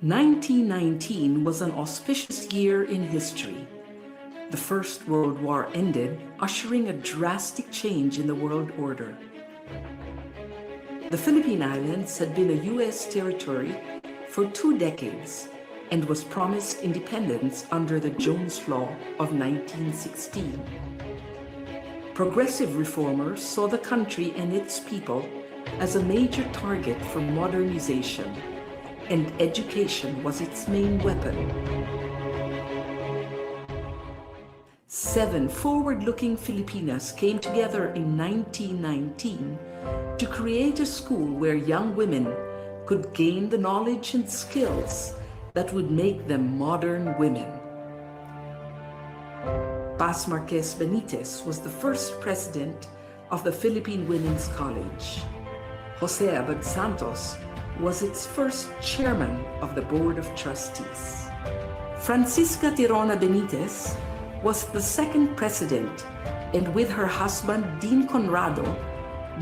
1919 was an auspicious year in history. The First World War ended, ushering a drastic change in the world order. The Philippine Islands had been a U.S. territory for 2 decades and was promised independence under the Jones Law of 1916. Progressive reformers saw the country and its people as a major target for modernization, and education was its main weapon. 7 forward-looking Filipinas came together in 1919 to create a school where young women could gain the knowledge and skills that would make them modern women. Paz Marquez Benitez was the first president of the Philippine Women's College. Jose Abad Santos was its first chairman of the Board of Trustees. Francisca Tirona Benitez was the second president, and with her husband Dean Conrado,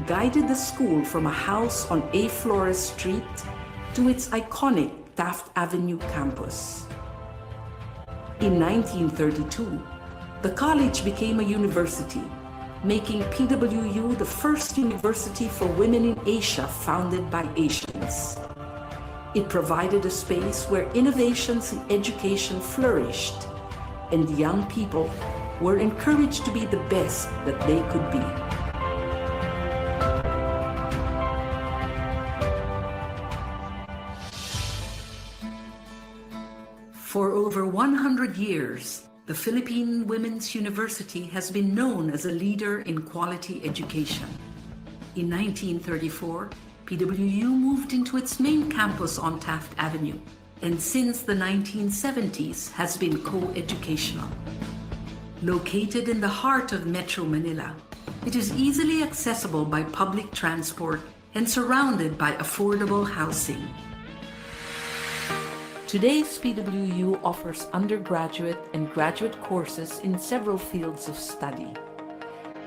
guided the school from a house on A. Flores Street to its iconic Taft Avenue campus. In 1932, the college became a university, making PWU the first university for women in Asia founded by Asians. It provided a space where innovations in education flourished, and young people were encouraged to be the best that they could be. For over 100 years, the Philippine Women's University has been known as a leader in quality education. In 1934, PWU moved into its main campus on Taft Avenue, and since the 1970s has been co-educational. Located in the heart of Metro Manila, it is easily accessible by public transport and surrounded by affordable housing. Today's PWU offers undergraduate and graduate courses in several fields of study.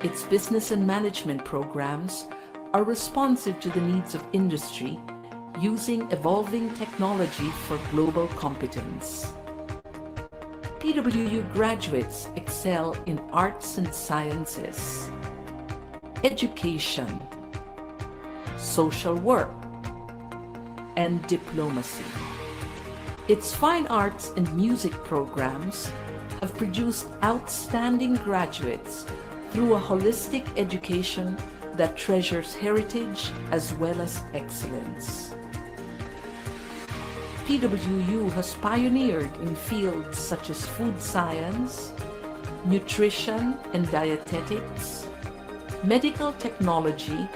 Its business and management programs are responsive to the needs of industry, using evolving technology for global competence. PWU graduates excel in arts and sciences, education, social work, and diplomacy. Its fine arts and music programs have produced outstanding graduates through a holistic education that treasures heritage as well as excellence. PWU has pioneered in fields such as food science, nutrition and dietetics, medical technology,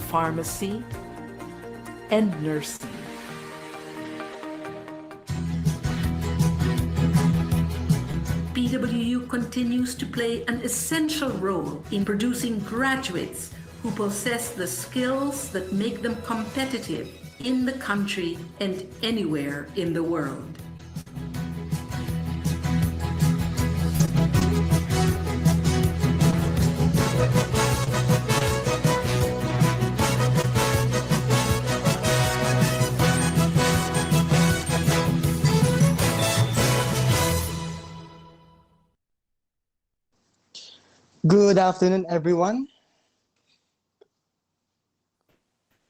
pharmacy, and nursing. PWU continues to play an essential role in producing graduates who possess the skills that make them competitive in the country and anywhere in the world. Good afternoon, everyone.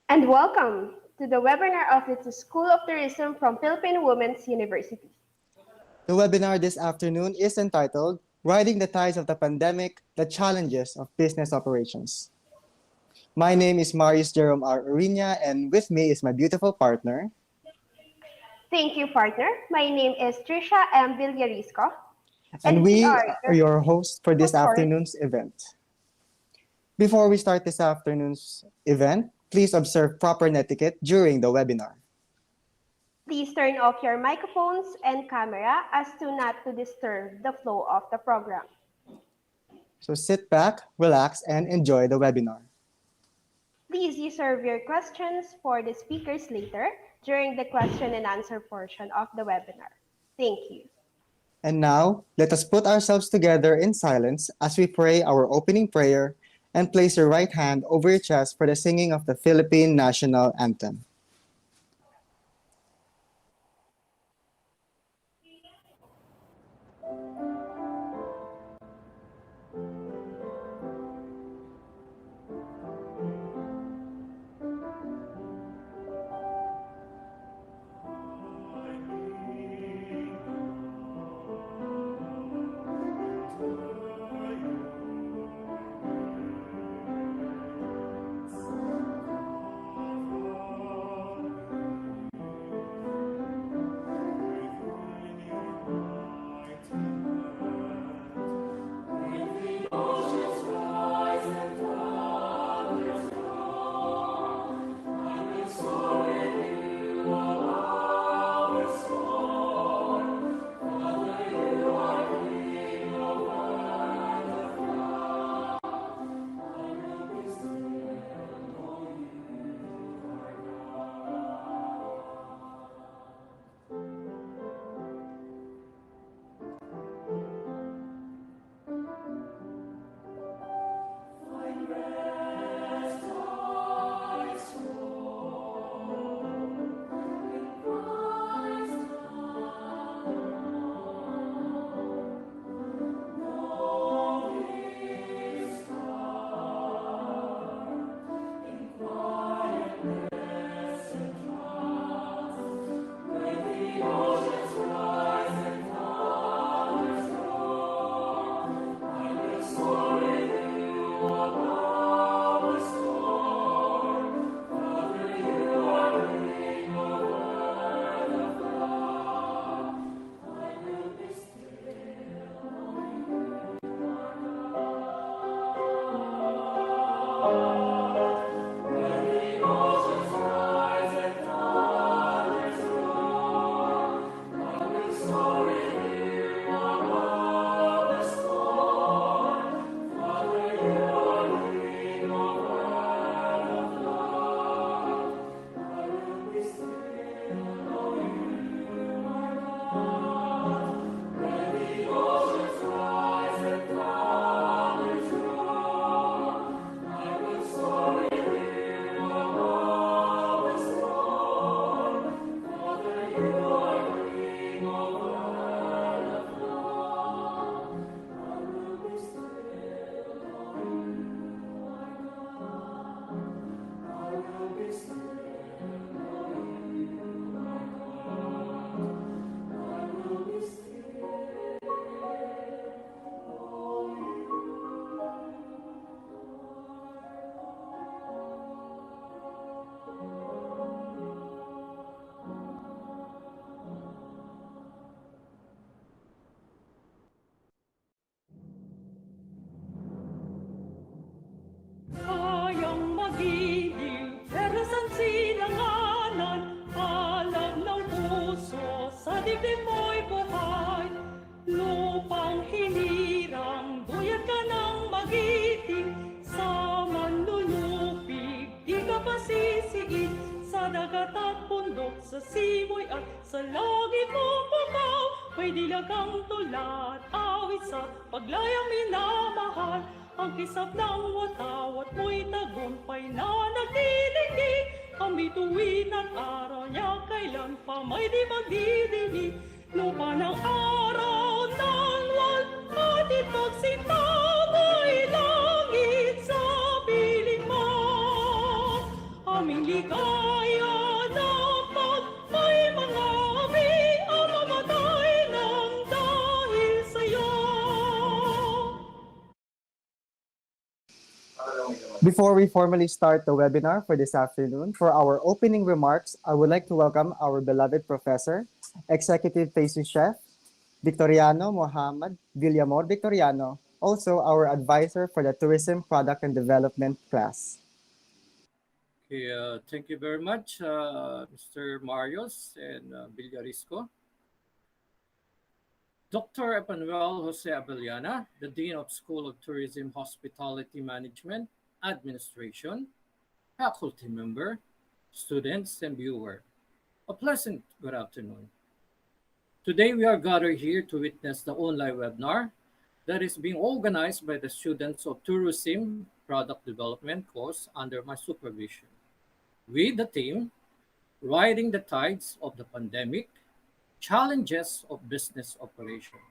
And welcome to the webinar of the School of Tourism from Philippine Women's University. The webinar this afternoon is entitled Riding the Tides of the Pandemic, the Challenges of Business Operations. My name is Marius Jerome R. Uriña, and with me is my beautiful partner. Thank you, partner. My name is Trisha M. Villarisco. And we are your hosts for this afternoon's event. Before we start this afternoon's event, please observe proper etiquette during the webinar. Please turn off your microphones and camera as to not to disturb the flow of the program. So sit back, relax, and enjoy the webinar. Please reserve your questions for the speakers later during the question and answer portion of the webinar. Thank you. And now, let us put ourselves together in silence as we pray our opening prayer and place your right hand over your chest for the singing of the Philippine National Anthem. daigdig mo'y buhay. Lupang hinirang, buyat ka ng magiting. Sa manlulupig, di ka pasisiid. Sa dagat at bundok, sa simoy at sa langit mong bukaw. May dilagang tulat, awit sa paglayang minamahal. Ang kisap ng watawat mo'y tagumpay na nagdidigdig. Kami tuwin at araw niya, kailan pa may di magdidinig. Lupa ng araw ng walpati pagsintabay langit sa piling mo. Aming ligaya dapat may mga aming ang mamatay ng dahil sa'yo. Before we formally start the webinar for this afternoon, for our opening remarks, I would like to welcome our beloved professor, Executive Pastry Chef, Victoriano Mohammed Villamor Victoriano, also our advisor for the Tourism Product and Development class. Okay, thank you very much, Mr. Marios and Villarisco. Dr. Emanuel Jose Abellana, the Dean of School of Tourism, Hospitality Management, Administration, faculty member, students, and viewer. A pleasant good afternoon. Today we are gathered here to witness the online webinar that is being organized by the students of Tourism Product Development course under my supervision. With the theme, Riding the Tides of the Pandemic, Challenges of Business Operation.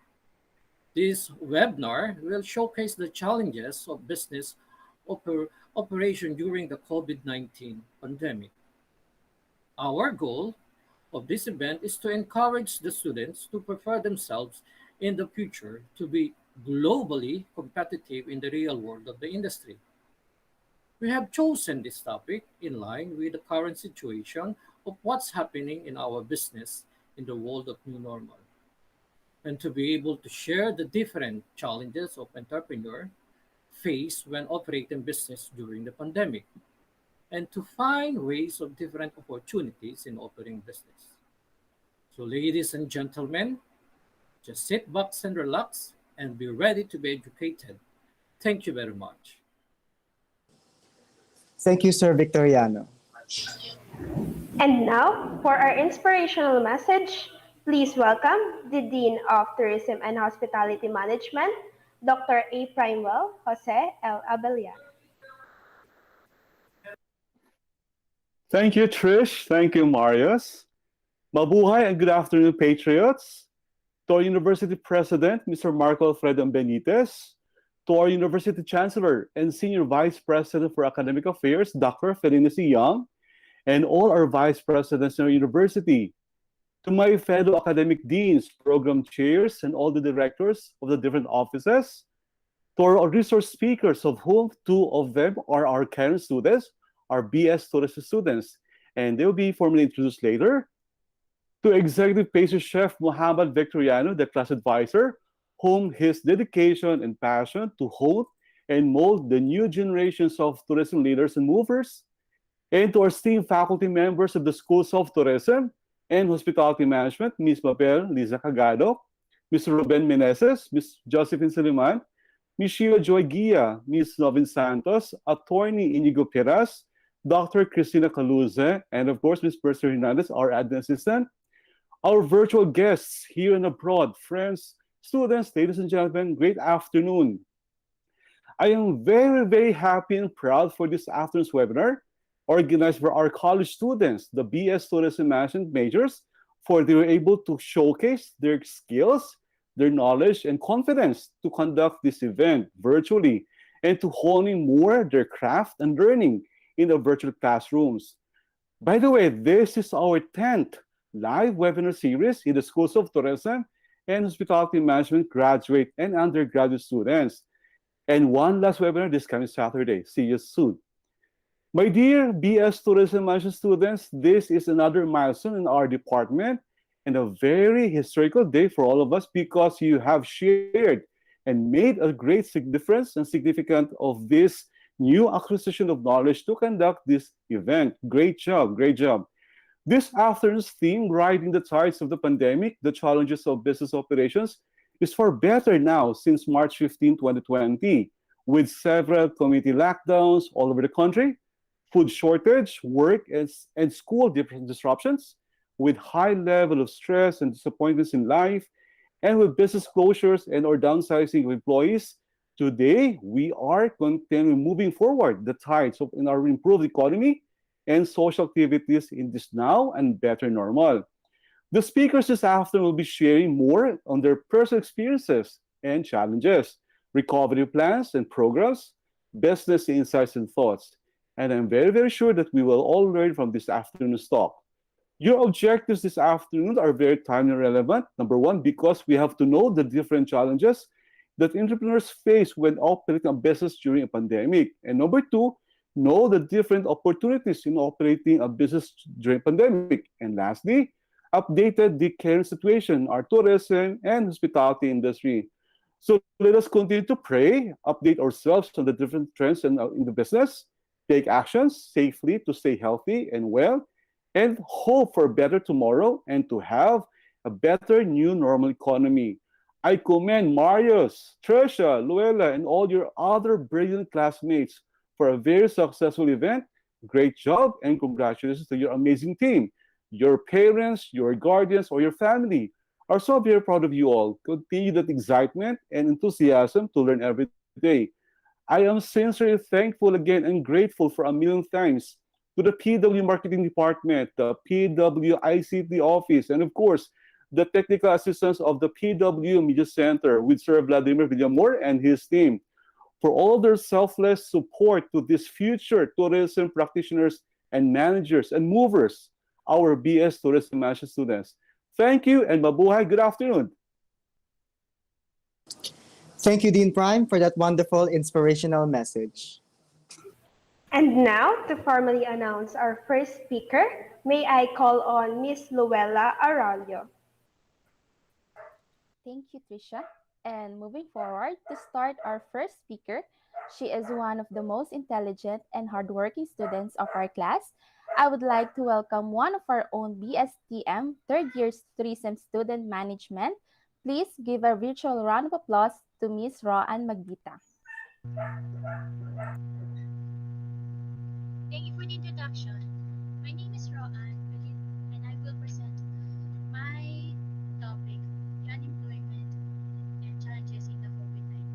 This webinar will showcase the challenges of business operation during the COVID-19 pandemic. Our goal of this event is to encourage the students to prepare themselves in the future to be globally competitive in the real world of the industry. We have chosen this topic in line with the current situation of what's happening in our business in the world of new normal, and to be able to share the different challenges of entrepreneur face when operating business during the pandemic, and to find ways of different opportunities in operating business. So ladies and gentlemen, just sit back and relax and be ready to be educated. Thank you very much. Thank you, Sir Victoriano. And now, for our inspirational message, please welcome the Dean of Tourism and Hospitality Management, Dr. A. Primewell Jose L. Abellana. Thank you, Trish. Thank you, Marius. Mabuhay and good afternoon, Patriots. To our University President, Mr. Marco Alfredo Benitez. To our University Chancellor and Senior Vice President for Academic Affairs, Dr. Felina C. Young, and all our Vice Presidents in our university. To my fellow academic deans, program chairs, and all the directors of the different offices. To our resource speakers, of whom two of them are our current students, our BS Tourism students, and they'll be formally introduced later. To Executive Pastry Chef Mohammed Victoriano, the class advisor, whom his dedication and passion to hold and mold the new generations of tourism leaders and movers. And to our esteemed faculty members of the Schools of Tourism and Hospitality Management, Ms. Mabel Liza Cagado, Mr. Ruben Meneses, Ms. Josephine Saliman, Ms. Sheila Joy Guia, Ms. Novin Santos, Attorney Inigo Piras, Dr. Cristina Caluze, and of course, Ms. Percy Hernandez, our admin assistant, our virtual guests here and abroad, friends, students, ladies and gentlemen, great afternoon. I am very, very happy and proud for this afternoon's webinar, organized for our college students, the BS Tourism Management majors, for they were able to showcase their skills, their knowledge, and confidence to conduct this event virtually and to hone in more their craft and learning in the virtual classrooms. By the way, this is our 10th live webinar series in the Schools of Tourism and Hospitality Management graduate and undergraduate students. And one last webinar this coming Saturday. See you soon. My dear BS Tourism Management students, this is another milestone in our department and a very historical day for all of us because you have shared and made a great difference and significant of this new acquisition of knowledge to conduct this event. Great job, great job. This afternoon's theme, Riding the Tides of the Pandemic, the Challenges of Business Operations, is for better now since March 15, 2020, with several community lockdowns all over the country, food shortage, work and school disruptions, with high level of stress and disappointments in life, and with business closures and or downsizing of employees. Today, we are continuing moving forward the tides of in our improved economy and social activities in this now and better normal. The speakers this afternoon will be sharing more on their personal experiences and challenges, recovery plans and programs, business insights and thoughts. And I'm very, very sure that we will all learn from this afternoon's talk. Your objectives this afternoon are very timely and relevant. Number one, because we have to know the different challenges that entrepreneurs face when operating a business during a pandemic. And number two, know the different opportunities in operating a business during pandemic. And lastly, updated the current situation, our tourism and hospitality industry. So let us continue to pray, update ourselves on the different trends in the business, take actions safely to stay healthy and well, and hope for a better tomorrow and to have a better new normal economy. I commend Marius, Trisha, Luella, and all your other brilliant classmates for a very successful event. Great job and congratulations to your amazing team. Your parents, your guardians, or your family are so very proud of you all. Continue that excitement and enthusiasm to learn every day. I am sincerely thankful again and grateful for a million thanks to the PW Marketing Department, the PW ICT Office, and of course, the technical assistance of the PW Media Center with Sir Vladimir Villamor and his team for all their selfless support to these future tourism practitioners and managers and movers, our BS Tourism Management students. Thank you and mabuhay. Good afternoon. Thank you, Dean Prime, for that wonderful inspirational message. And now, to formally announce our first speaker, may I call on Miss Luella Arroyo. Thank you, Trisha. And moving forward, to start our first speaker, she is one of the most intelligent and hardworking students of our class. I would like to welcome one of our own BSTM third year tourism student management. Please give a virtual round of applause to Ms. Roan Magbita. Thank you for the introduction. My name is Roan and I will present my topic, the unemployment and challenges in the COVID-19.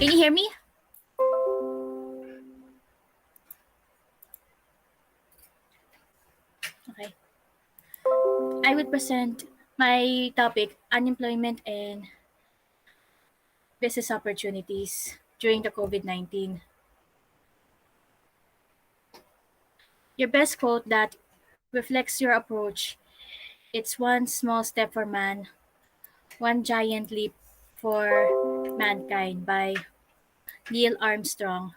Can you hear me? Okay. I would present my topic, unemployment and business opportunities during the COVID-19. Your best quote that reflects your approach. It's one small step for man, one giant leap for mankind by Neil Armstrong.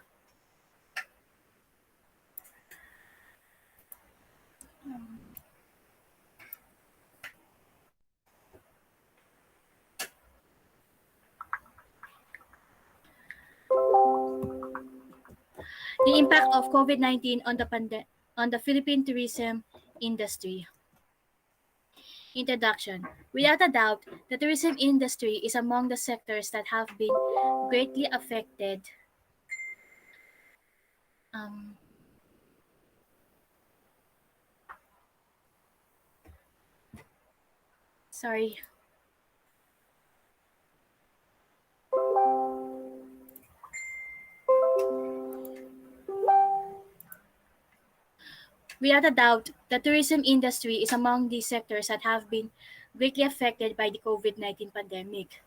The impact of COVID-19 on on the Philippine tourism industry. Introduction. Without a doubt, the tourism industry is among the sectors that have been greatly affected. Um, sorry. Without a doubt, the tourism industry is among the sectors that have been greatly affected by the COVID-19 pandemic.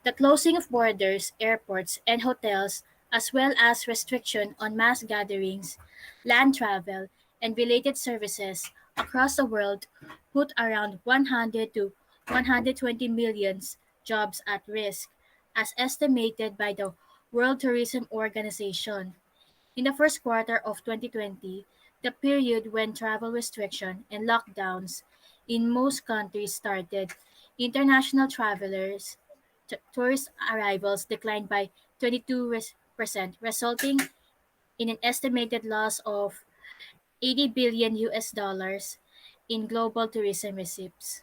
The closing of borders, airports, and hotels, as well as restriction on mass gatherings, land travel, and related services across the world put around 100 to 120 million jobs at risk, as estimated by the World Tourism Organization. In the first quarter of 2020, the period when travel restriction and lockdowns in most countries started, international travelers tourist arrivals declined by 22%, resulting in an estimated loss of 80 billion US dollars in global tourism recipients.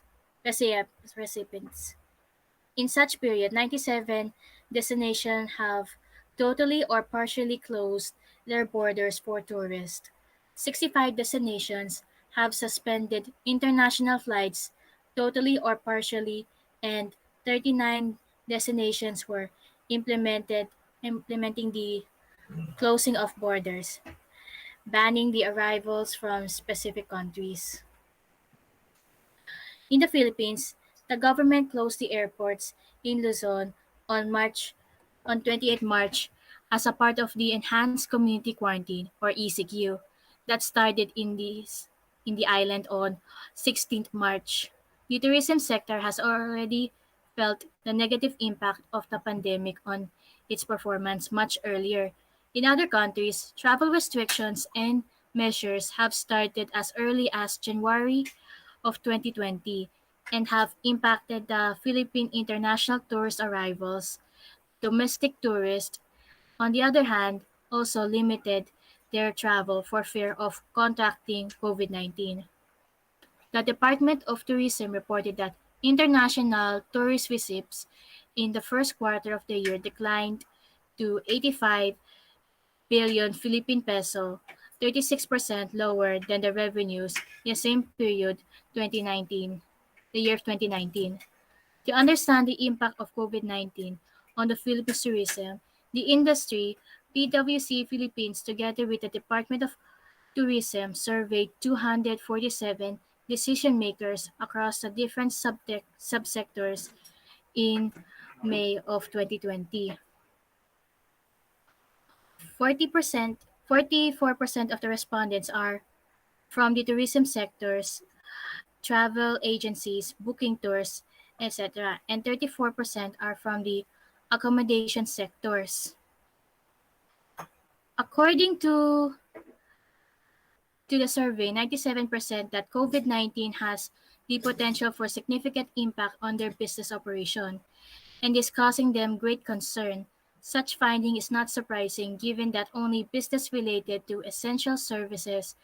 In such period, 97 destinations have totally or partially closed their borders for tourists. 65 destinations have suspended international flights totally or partially, and 39 destinations were implementing the closing of borders, banning the arrivals from specific countries. In the Philippines, the government closed the airports in Luzon on March on 28 March as a part of the enhanced community quarantine or ECQ that started in the island on 16th March. The tourism sector has already felt the negative impact of the pandemic on its performance much earlier. In other countries, travel restrictions and measures have started as early as January of 2020 and have impacted the Philippine international tourist arrivals. Domestic tourists, on the other hand, also limited their travel for fear of contracting COVID-19. The Department of Tourism reported that international tourist receipts in the first quarter of the year declined to 85 billion Philippine peso, 36% lower than the revenues in the same period 2019, the year 2019. To understand the impact of COVID-19 on the Philippines tourism, the industry, PwC Philippines, together with the Department of Tourism, surveyed 247 decision makers across the different subsectors in May of 2020. 44% of the respondents are from the tourism sectors, travel agencies, booking tours, etc. And 34% are from the accommodation sectors. According to the survey, 97% that COVID-19 has the potential for significant impact on their business operation and is causing them great concern. Such finding is not surprising given that only business related to essential services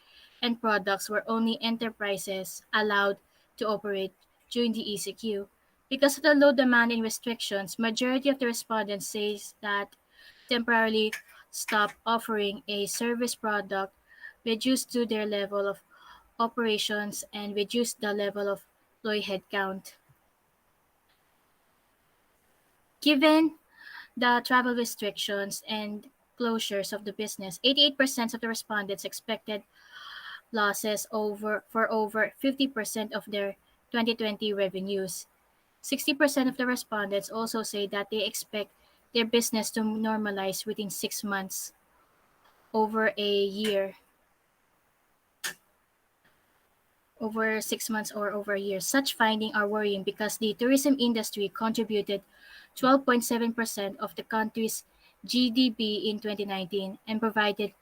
and products were only enterprises allowed to operate during the ECQ. Because of the low demand and restrictions, majority of the respondents says that temporarily stop offering a service product, reduce to their level of operations, and reduce the level of employee headcount. Given the travel restrictions and closures of the business, 88% of the respondents expected losses for over 50% of their 2020 revenues. 60% of the respondents also say that they expect their business to normalize within 6 months over a year, over 6 months or over a year. Such findings are worrying because the tourism industry contributed 12.7% of the country's GDP in 2019 and provided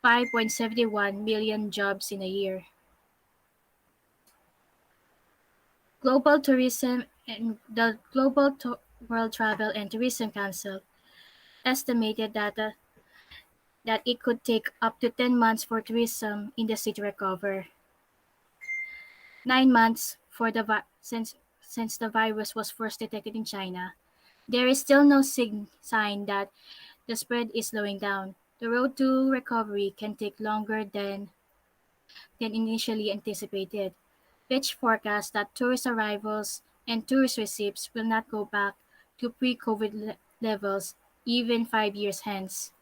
5.71 million jobs in a year. Global tourism and the World Travel and Tourism Council estimated that it could take up to 10 months for tourism industry to recover. 9 months for since the virus was first detected in China. There is still no sign that the spread is slowing down. The road to recovery can take longer than initially anticipated. Fitch forecasts that tourist arrivals and tourist receipts will not go back to pre-COVID levels even 5 years hence.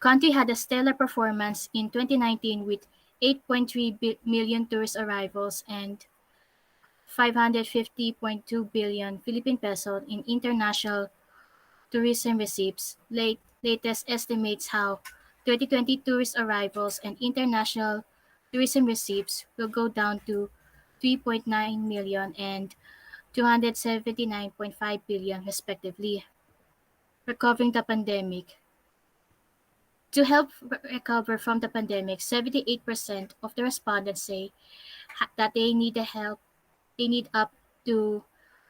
Country had a stellar performance in 2019 with 8.3 million tourist arrivals and 550.2 billion Philippine peso in international tourism receipts. Latest estimates how 2020 tourist arrivals and international tourism receipts will go down to 3.9 million and 279.5 billion respectively. Recovering the pandemic. To help recover from the pandemic, 78% of the respondents say that they need up to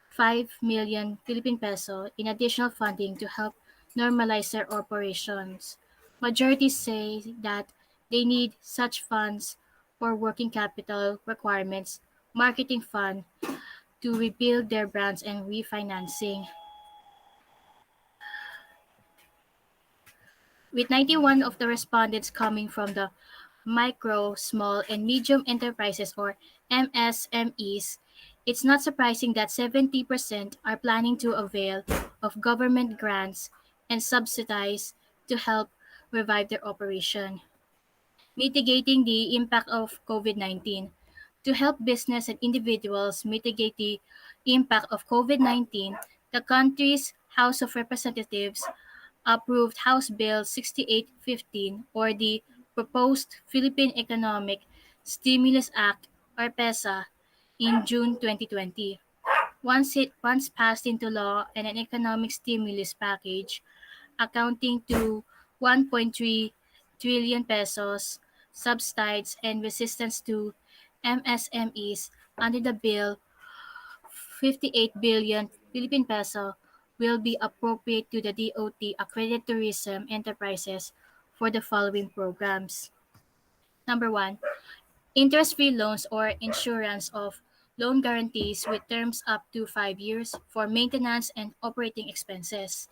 5 million Philippine peso in additional funding to help normalize their operations. Majority say that they need such funds for working capital requirements, marketing fund to rebuild their brands and refinancing. With 91 of the respondents coming from the micro, small, and medium enterprises or MSMEs, it's not surprising that 70% are planning to avail of government grants and subsidies to help revive their operation. Mitigating the impact of COVID-19. To help business and individuals mitigate the impact of COVID-19, the country's House of Representatives approved House Bill 6815 or the proposed Philippine Economic Stimulus Act or PESA in June 2020. Once passed into law and an economic stimulus package accounting to 1.3 trillion pesos subsidies and resistance to MSMEs under the bill 58 billion Philippine peso will be appropriate to the DOT accredited tourism enterprises for the following programs. Number 1, interest-free loans or insurance of loan guarantees with terms up to 5 years for maintenance and operating expenses.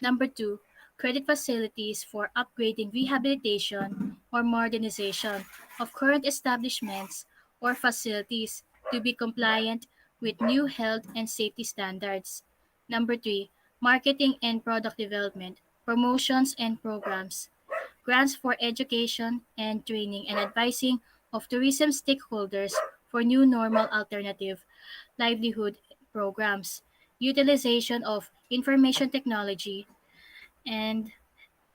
Number 2, credit facilities for upgrading, rehabilitation, or modernization of current establishments or facilities to be compliant with new health and safety standards. Number 3, marketing and product development, promotions and programs, grants for education and training and advising of tourism stakeholders for new normal alternative livelihood programs, utilization of information technology, and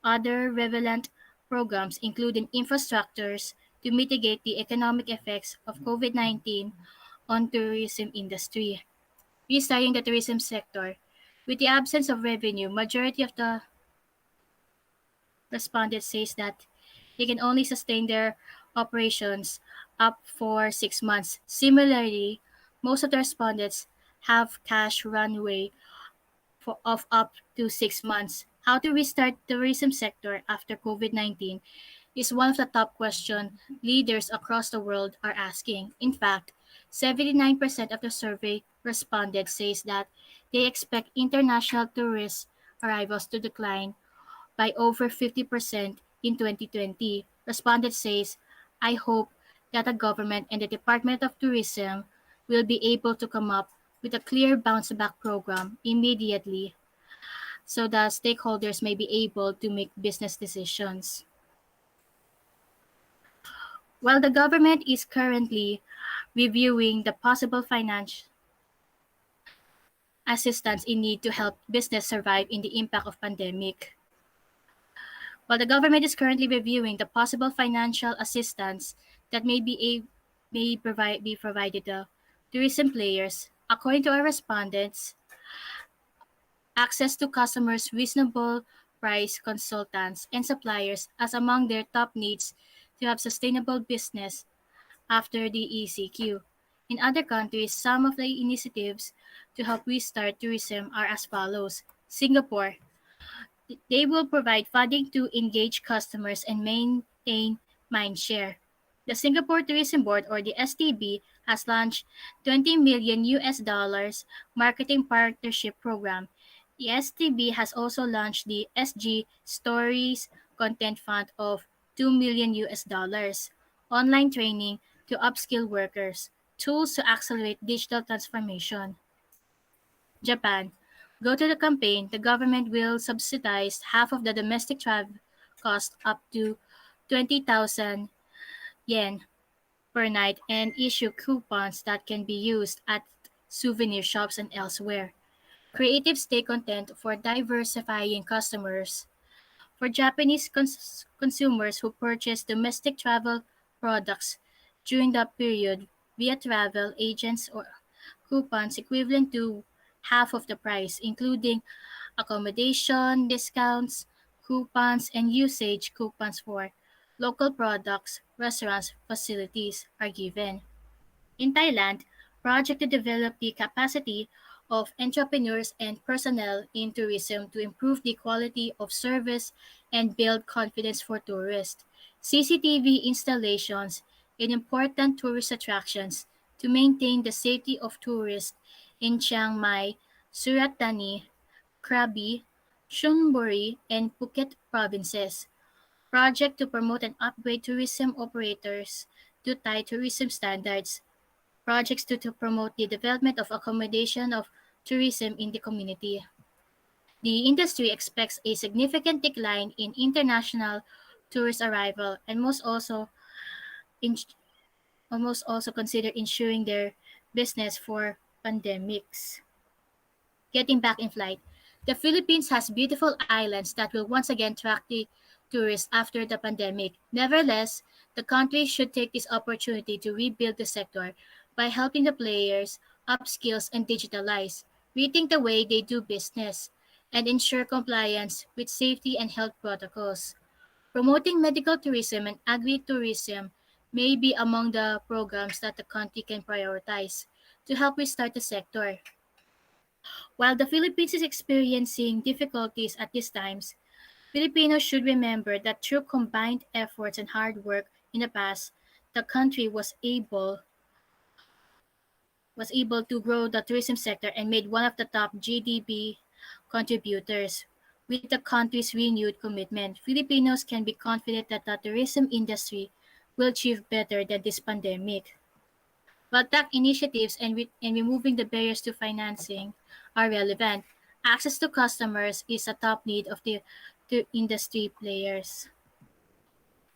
other relevant programs including infrastructures to mitigate the economic effects of COVID-19 on tourism industry. Restarting the tourism sector. With the absence of revenue, majority of the respondents says that they can only sustain their operations up for 6 months. Similarly, most of the respondents have cash runway of up to 6 months. How to restart the tourism sector after COVID-19 is one of the top questions leaders across the world are asking. In fact, 79% of the survey respondents says that they expect international tourist arrivals to decline by over 50% in 2020. Respondent says, I hope that the government and the Department of Tourism will be able to come up with a clear bounce back program immediately so that stakeholders may be able to make business decisions. While the government is currently reviewing the possible financial assistance in need to help business survive in the impact of pandemic. While the government is currently reviewing the possible financial assistance that be provided to tourism players, according to our respondents, access to customers' reasonable price consultants and suppliers as among their top needs to have sustainable business after the ECQ. In other countries, some of the initiatives to help restart tourism are as follows. Singapore, they will provide funding to engage customers and maintain mindshare. The Singapore Tourism Board, or the STB, has launched 20 million US dollars marketing partnership program. The STB has also launched the SG Stories Content Fund of 2 million US dollars, online training to upskill workers, tools to accelerate digital transformation. Japan. Go to the campaign, the government will subsidize half of the domestic travel cost up to 20,000 yen per night and issue coupons that can be used at souvenir shops and elsewhere. Creative stay content for diversifying customers. For Japanese consumers who purchase domestic travel products during that period via travel agents or coupons equivalent to half of the price, including accommodation discounts, coupons, and usage coupons for local products, restaurants, facilities are given. In Thailand, project to develop the capacity of entrepreneurs and personnel in tourism to improve the quality of service and build confidence for tourists. CCTV installations in important tourist attractions to maintain the safety of tourists in Chiang Mai, Surat Thani, Krabi, Chonburi, and Phuket provinces. Project to promote and upgrade tourism operators to Thai tourism standards. Projects to promote the development of accommodation of tourism in the community. The industry expects a significant decline in international tourist arrival and in, must also consider ensuring their business for pandemics. Getting back in flight. The Philippines has beautiful islands that will once again attract the tourists after the pandemic. Nevertheless, the country should take this opportunity to rebuild the sector by helping the players upskills and digitalize, rethink the way they do business, and ensure compliance with safety and health protocols. Promoting medical tourism and agri-tourism may be among the programs that the country can prioritize to help restart the sector. While the Philippines is experiencing difficulties at these times, Filipinos should remember that through combined efforts and hard work in the past, the country was able to grow the tourism sector and made one of the top GDP contributors. With the country's renewed commitment, Filipinos can be confident that the tourism industry will achieve better than this pandemic. While tech initiatives and removing the barriers to financing are relevant, access to customers is a top need of the industry players.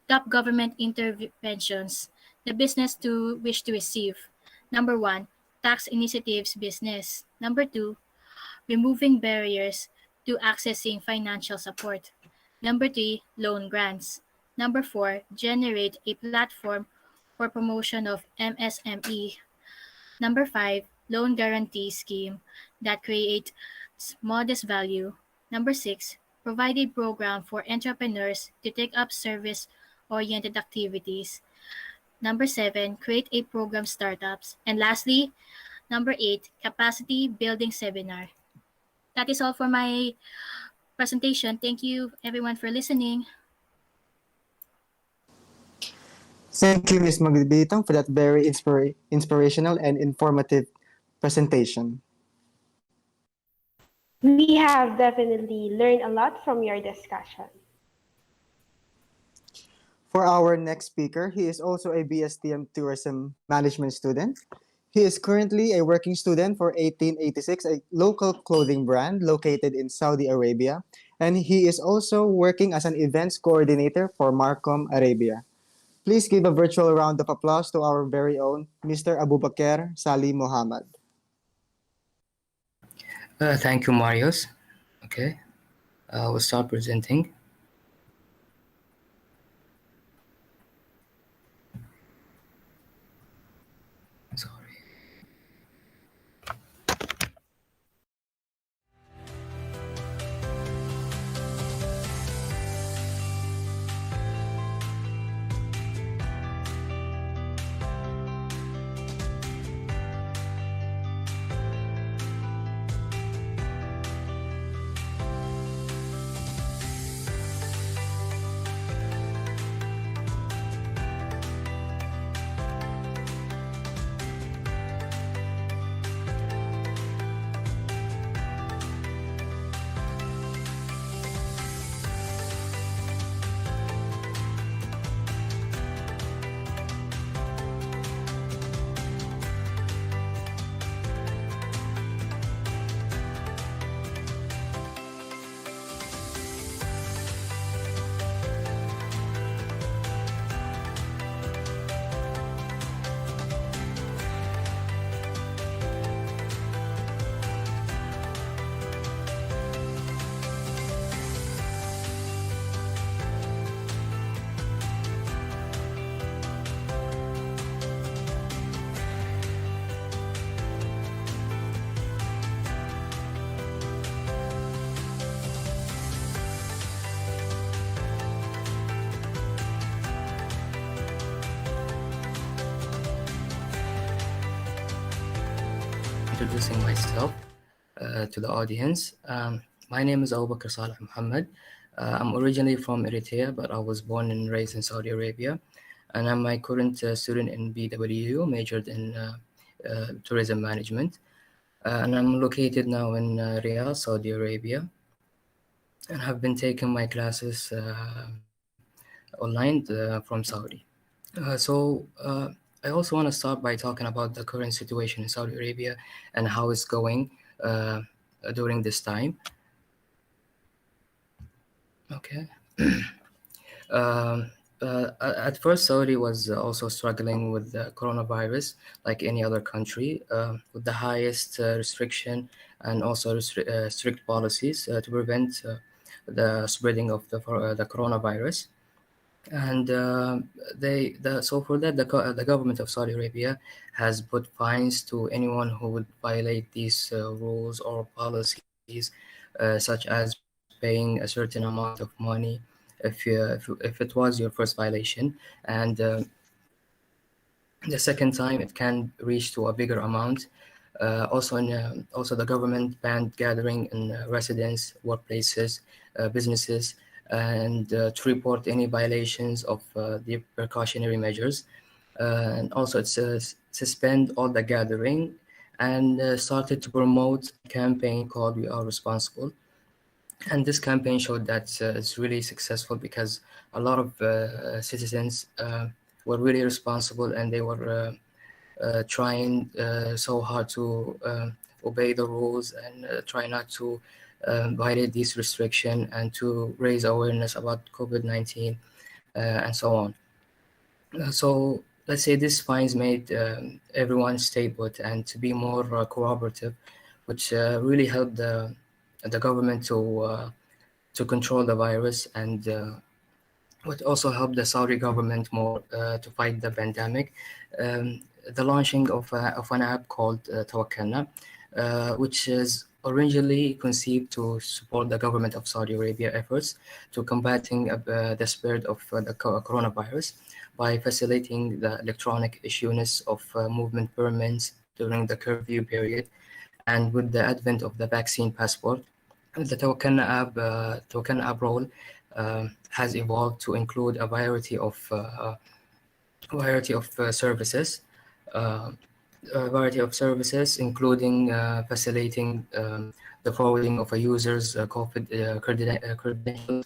Top government interventions the business to wish to receive. Number one, tax initiatives business. Number two, removing barriers to accessing financial support. Number three, loan grants. Number four, generate a platform for promotion of MSME. Number five, loan guarantee scheme that create modest value. Number six, provide a program for entrepreneurs to take up service-oriented activities. Number seven, create a program startups. And lastly, number eight, capacity building seminar. That is all for my presentation. Thank you everyone for listening. Thank you, Ms. Magbitang, for that very inspirational and informative presentation. We have definitely learned a lot from your discussion. For our next speaker, he is also a BSTM Tourism Management student. He is currently a working student for 1886, a local clothing brand located in Saudi Arabia, and he is also working as an events coordinator for Marcom Arabia. Please give a virtual round of applause to our very own Mr. Abubakar Salih Muhammad. Thank you, Marius. Okay, we'll start presenting. Sorry. Introducing myself to the audience. My name is Abubakar Salih Muhammad. I'm originally from Eritrea, but I was born and raised in Saudi Arabia. And I'm my current student in BWU, majored in tourism management. And I'm located now in Riyadh, Saudi Arabia. And have been taking my classes online from Saudi. I also want to start by talking about the current situation in Saudi Arabia and how it's going during this time. Okay. At first, Saudi was also struggling with the coronavirus, like any other country, with the highest restriction and also strict policies to prevent the spreading of the coronavirus. And so for that, the government of Saudi Arabia has put fines to anyone who would violate these rules or policies, such as paying a certain amount of money if it was your first violation, and the second time it can reach to a bigger amount. Also, the government banned gathering in residence, workplaces, businesses, and to report any violations of the precautionary measures. And also, it says suspend all the gathering and started to promote a campaign called "We Are Responsible." And this campaign showed that it's really successful because a lot of citizens were really responsible, and they were trying so hard to obey the rules and try not to violate these restrictions and to raise awareness about COVID-19 and so on. So let's say these fines made everyone stay put and to be more cooperative, which really helped the government to control the virus, and what also helped the Saudi government more to fight the pandemic. The launching of an app called Tawakkalna, which is originally conceived to support the government of Saudi Arabia efforts to combating the spread of the coronavirus by facilitating the electronic issuance of movement permits during the curfew period, and with the advent of the vaccine passport. The Tawakkalna app role has evolved to include a variety of services, including facilitating the forwarding of a user's COVID credentials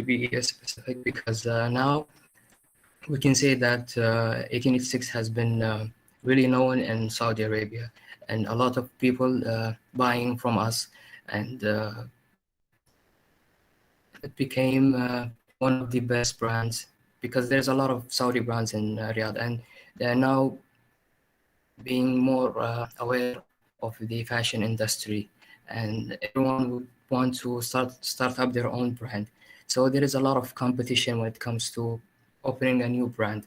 to be specific because now we can say that 1886 has been really known in Saudi Arabia, and a lot of people buying from us, and it became one of the best brands because there's a lot of Saudi brands in Riyadh, and they're now being more aware of the fashion industry, and everyone would want to start up their own brand. So there is a lot of competition when it comes to opening a new brand.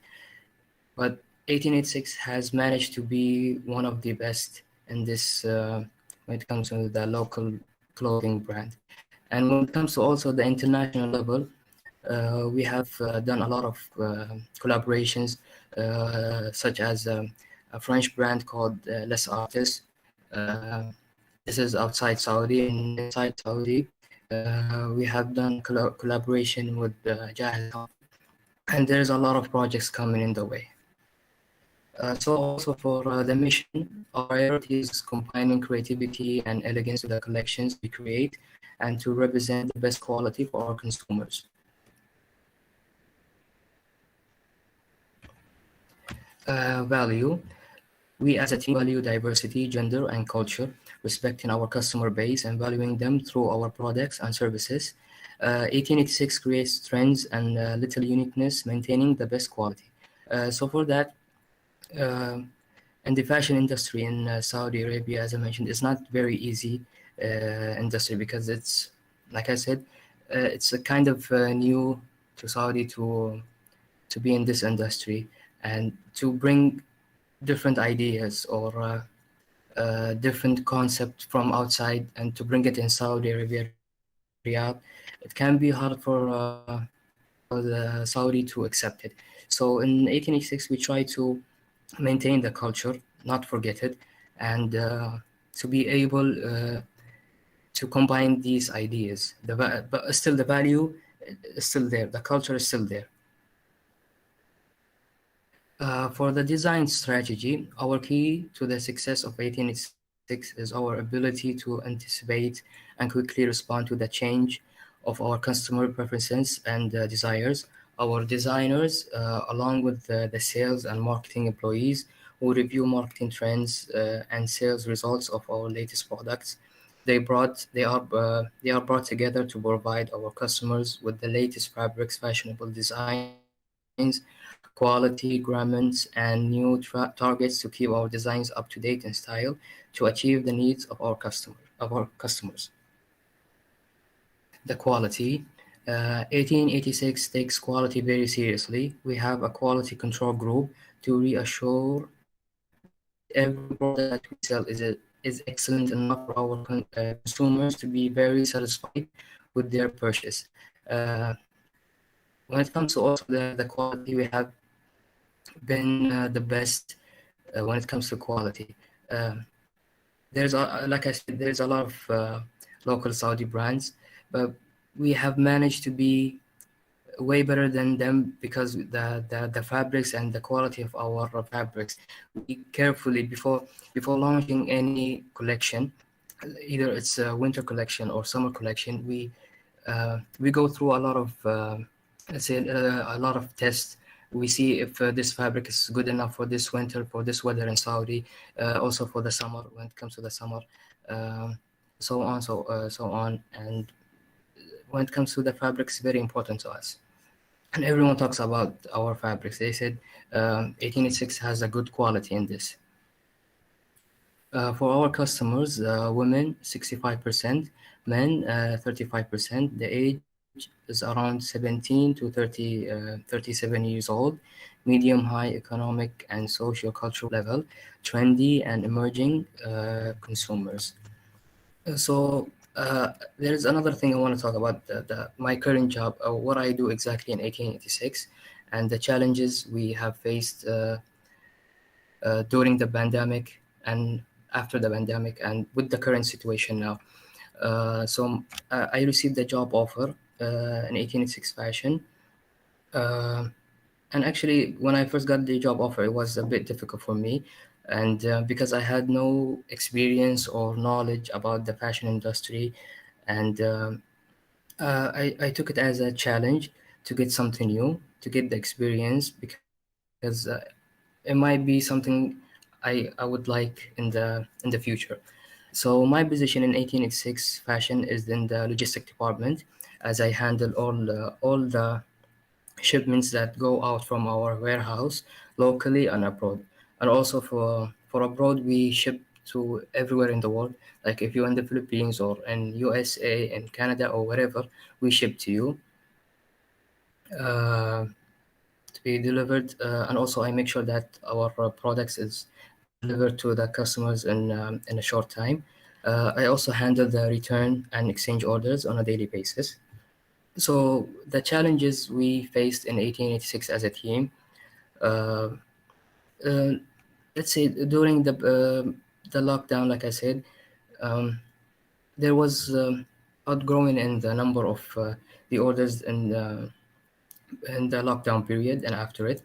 But 1886 has managed to be one of the best in this when it comes to the local clothing brand. And when it comes to also the international level, we have done a lot of collaborations, such as a French brand called Les Artistes. Uh, this is outside Saudi, and inside Saudi, we have done collaboration with Jahel Company, and there's a lot of projects coming in the way. So also for the mission, our priority is combining creativity and elegance to the collections we create and to represent the best quality for our consumers. Value. We as a team value diversity, gender, and culture, respecting our customer base and valuing them through our products and services. 1886 creates trends and little uniqueness, maintaining the best quality. So for that, and the fashion industry in Saudi Arabia, as I mentioned, is not very easy industry because it's, like I said, it's a kind of new to Saudi to be in this industry and to bring different ideas or different concept from outside and to bring it in Saudi Arabia, Riyadh. It can be hard for the Saudi to accept it. So in 1886, we try to maintain the culture, not forget it, and to be able to combine these ideas. But still, the value is still there. The culture is still there. For the design strategy, our key to the success of 1886 is our ability to anticipate and quickly respond to the change of our customer preferences and desires. Our designers, along with the sales and marketing employees, who review marketing trends and sales results of our latest products, they are brought together to provide our customers with the latest fabrics, fashionable designs, quality garments, and new targets to keep our designs up to date in style to achieve the needs of our customers. The quality. 1886 takes quality very seriously. We have a quality control group to reassure that every product that we sell is excellent enough for our consumers to be very satisfied with their purchase. When it comes to also the quality, we have been the best when it comes to quality. Like I said, there's a lot of local Saudi brands, but we have managed to be way better than them because the fabrics and the quality of our fabrics, we carefully before launching any collection, either it's a winter collection or summer collection, we go through a lot of let's say a lot of tests. We see if this fabric is good enough for this winter, for this weather in Saudi, also for the summer when it comes to the summer, so on. And when it comes to the fabrics, very important to us. And everyone talks about our fabrics. They said 1886 has a good quality in this. For our customers, women 65%, men 35%. The age is around 17 to 37 years old, medium high economic and socio-cultural level, trendy and emerging consumers. So there is another thing I want to talk about, my current job, what I do exactly in 1886, and the challenges we have faced during the pandemic and after the pandemic and with the current situation now. So I received a job offer in 1886 fashion. And actually, when I first got the job offer, it was a bit difficult for me. And because I had no experience or knowledge about the fashion industry, and I took it as a challenge to get something new, to get the experience, because it might be something I would like in the future. So my position in 1886 fashion is in the logistic department, as I handle all the shipments that go out from our warehouse locally and abroad. And also for abroad, we ship to everywhere in the world. Like if you're in the Philippines or in USA and Canada or wherever, we ship to you uh, to be delivered. And also I make sure that our products is delivered to the customers in a short time. I also handle the return and exchange orders on a daily basis. So the challenges we faced in 1886 as a team, uh, uh, let's say during the lockdown, like I said, um, there was outgrowing in the number of the orders in the lockdown period and after it.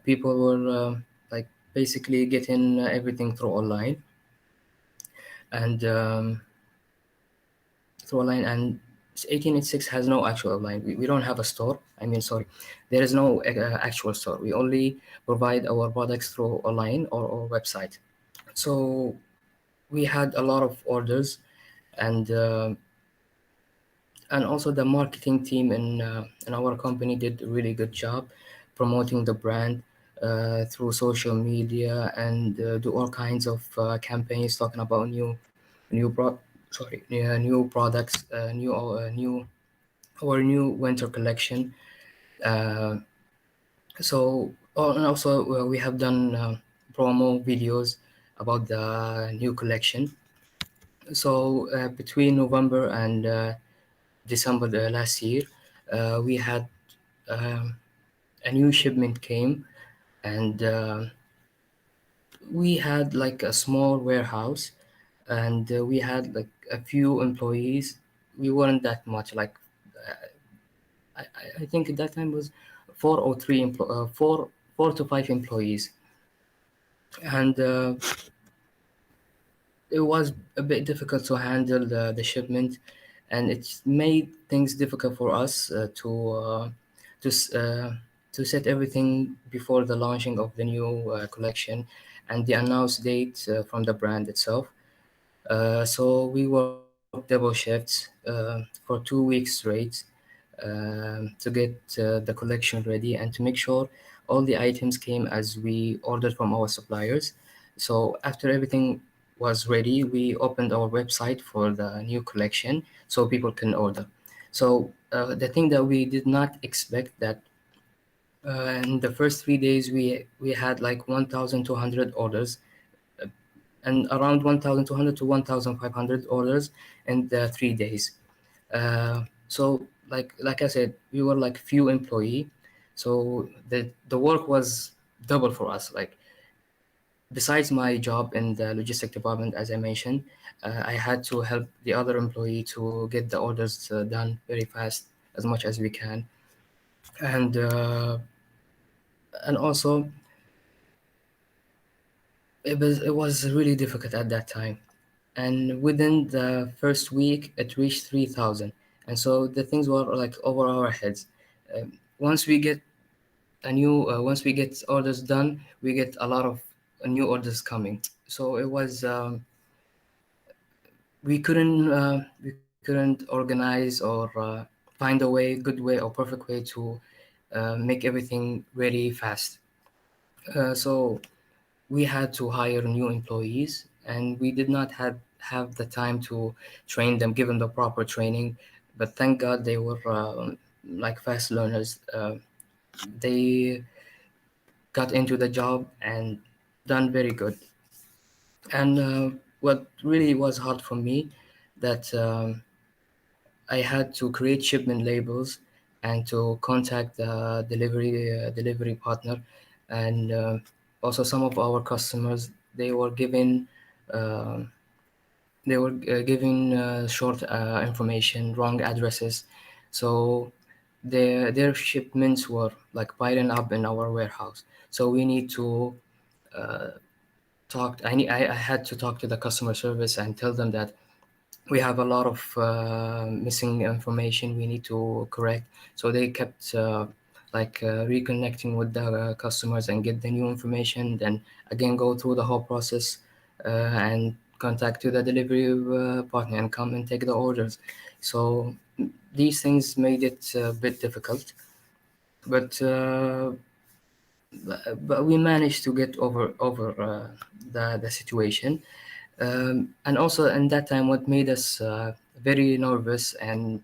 People were like basically getting everything through online and through online and 1886 has no actual online. We don't have a store. I mean, sorry, there is no actual store. We only provide our products through online or website. So we had a lot of orders, and and also the marketing team in our company did a really good job promoting the brand through social media and do all kinds of campaigns talking about new pro new products, new our new winter collection. Uh, and also we have done promo videos about the new collection. So between November and December last year, we had um, a new shipment came, and we had like a small warehouse, and we had like a few employees. We weren't that much, like I think at that time was four to five employees, and it was a bit difficult to handle the shipment, and it made things difficult for us to s- uh, to set everything before the launching of the new collection and the announced date from the brand itself. So we worked double shifts for 2 weeks straight to get the collection ready and to make sure all the items came as we ordered from our suppliers. So after everything was ready, we opened our website for the new collection so people can order. So the thing that we did not expect that in the first 3 days we had like 1,200 orders and around 1,200 to 1,500 orders in the 3 days. So like I said, we were like few employee, so the work was double for us. Like besides my job in the logistic department, as I mentioned, I had to help the other employee to get the orders done very fast as much as we can, and and also it was really difficult at that time. And within the first week it reached 3,000, and so the things were like over our heads. Once we get once we get orders done, we get a lot of new orders coming. So it was we couldn't organize or find a good way or perfect way to make everything ready fast. So we had to hire new employees, and we did not have the time to train them, give them the proper training. But thank God they were like fast learners. They got into the job and done very good. And what really was hard for me that I had to create shipment labels and to contact the delivery partner, and also some of our customers uh, they were giving short information, wrong addresses, so their shipments were like piling up in our warehouse. So we need to uh, I had to talk to the customer service and tell them that we have a lot of missing information we need to correct. So they kept reconnecting with the customers and get the new information, then again go through the whole process and contact to the delivery partner and come and take the orders. So these things made it a bit difficult, but we managed to get over the situation. And also in that time, what made us very nervous and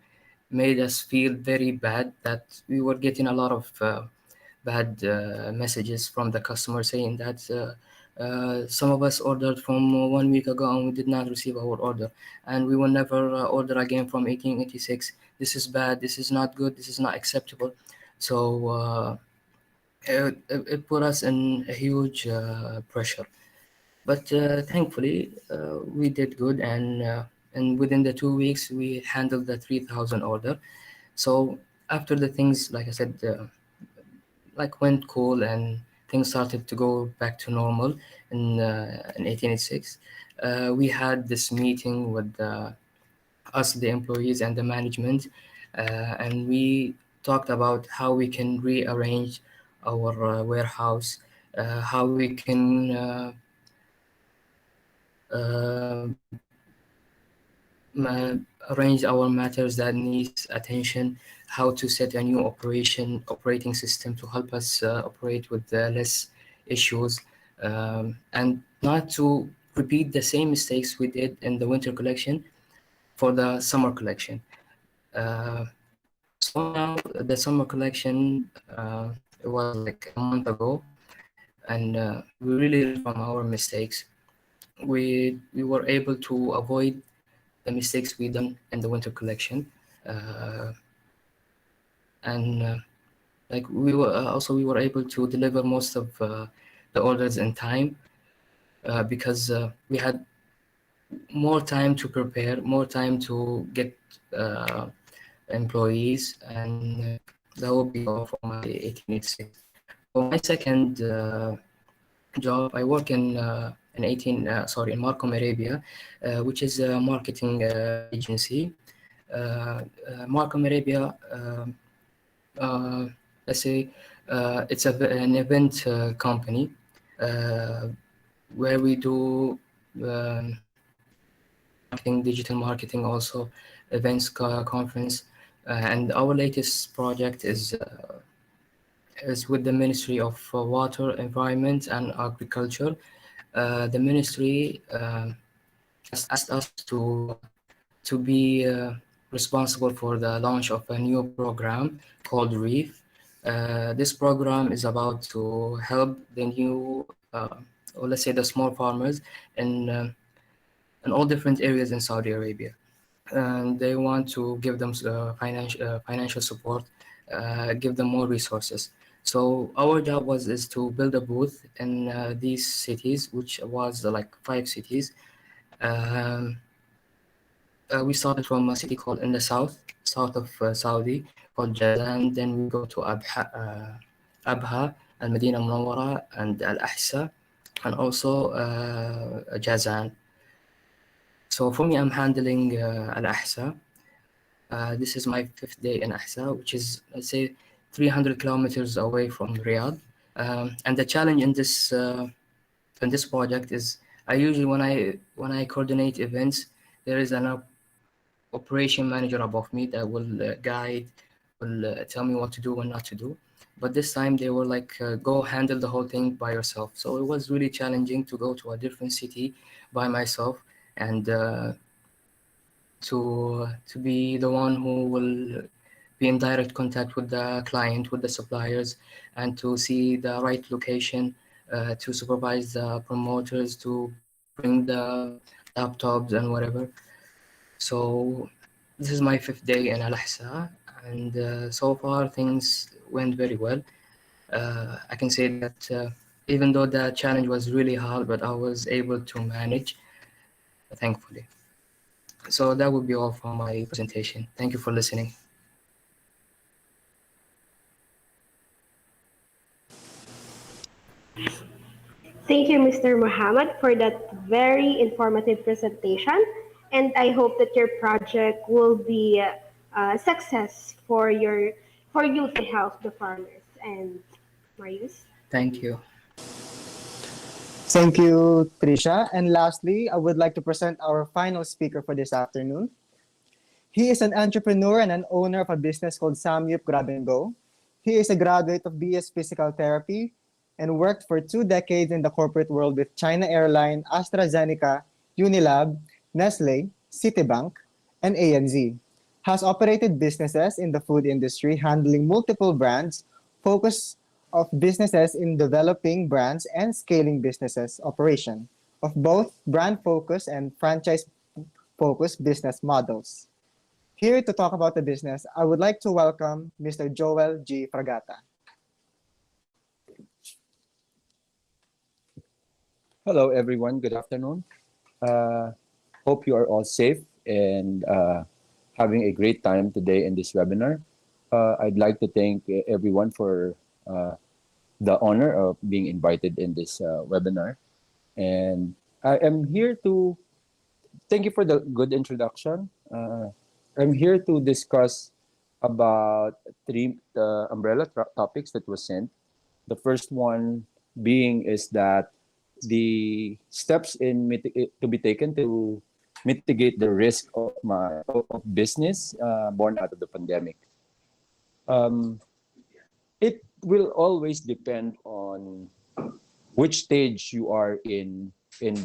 made us feel very bad, that we were getting a lot of bad messages from the customer saying that some of us ordered from 1 week ago and we did not receive our order, and we will never order again from 1886. This is bad, this is not good, this is not acceptable. So it put us in a huge pressure. But thankfully, we did good, and within the 2 weeks, we handled the 3,000 order. So after the things, like I said, went cool and things started to go back to normal in 1886. We had this meeting with us, the employees, and the management, and we talked about how we can rearrange our warehouse, how we can uh, arrange our matters that needs attention, how to set a new operating system to help us operate with less issues, and not to repeat the same mistakes we did in the winter collection for the summer collection. So now the summer collection, it was like a month ago, and we really learned from our mistakes. We were able to avoid the mistakes we done in the winter collection, uh, and we were able to deliver most of the orders in time, because we had more time to prepare, more time to get uh, employees, and that will be all for my 1886. For my second job, I work in Marcom Arabia, which is a marketing agency. Marcom Arabia, uh, let's say, it's an event company uh, where we do marketing, digital marketing, also events, conference, and our latest project is with the Ministry of Water, Environment, and Agriculture. The ministry asked us to be responsible for the launch of a new program called REEF. This program is about to help the new, or let's say the small farmers in all different areas in Saudi Arabia. And they want to give them financial support, give them more resources. So our job is to build a booth in these cities, which was like 5 cities. Um, we started from a city called in the south of Saudi, called Jazan. Then we go to Abha, Al Medina Munawwara, and Al Ahsa, and also Jazan. So for me, I'm handling Al Ahsa. This is my 5th day in Ahsa, which is, let's say, 300 kilometers away from Riyadh. And the challenge in this project is, I usually when I coordinate events, there is an operation manager above me that will guide, will tell me what to do and not to do. But this time they were like, go handle the whole thing by yourself. So it was really challenging to go to a different city by myself, and to be the one who will be in direct contact with the client, with the suppliers, and to see the right location, to supervise the promoters, to bring the laptops and whatever. So this is my 5th day in Al Ahsa, and so far things went very well. I can say that even though the challenge was really hard, but I was able to manage, thankfully. So that would be all for my presentation. Thank you for listening. Thank you, Mr. Muhammad, for that very informative presentation. and I hope that your project will be a success for you to help the farmers. And Marius? Thank you. Thank you, Trisha. And lastly, I would like to present our final speaker for this afternoon. He is an entrepreneur and an owner of a business called Samyup Grab and Go. He is a graduate of BS Physical Therapy and worked for 2 decades in the corporate world with China Airline, AstraZeneca, Unilab, Nestle, Citibank, and ANZ. Has operated businesses in the food industry, handling multiple brands, focus of businesses in developing brands and scaling businesses operation of both brand focus and franchise focused business models. Here to talk about the business, I would like to welcome Mr. Joel G. Fragata. Hello, everyone. Good afternoon. Hope you are all safe and having a great time today in this webinar. I'd like to thank everyone for the honor of being invited in this webinar. And I am here to thank you for the good introduction. I'm here to discuss about three umbrella topics that was sent. The first one being is that the steps to be taken to mitigate the risk of of business born out of the pandemic. Um, it will always depend on which stage you are in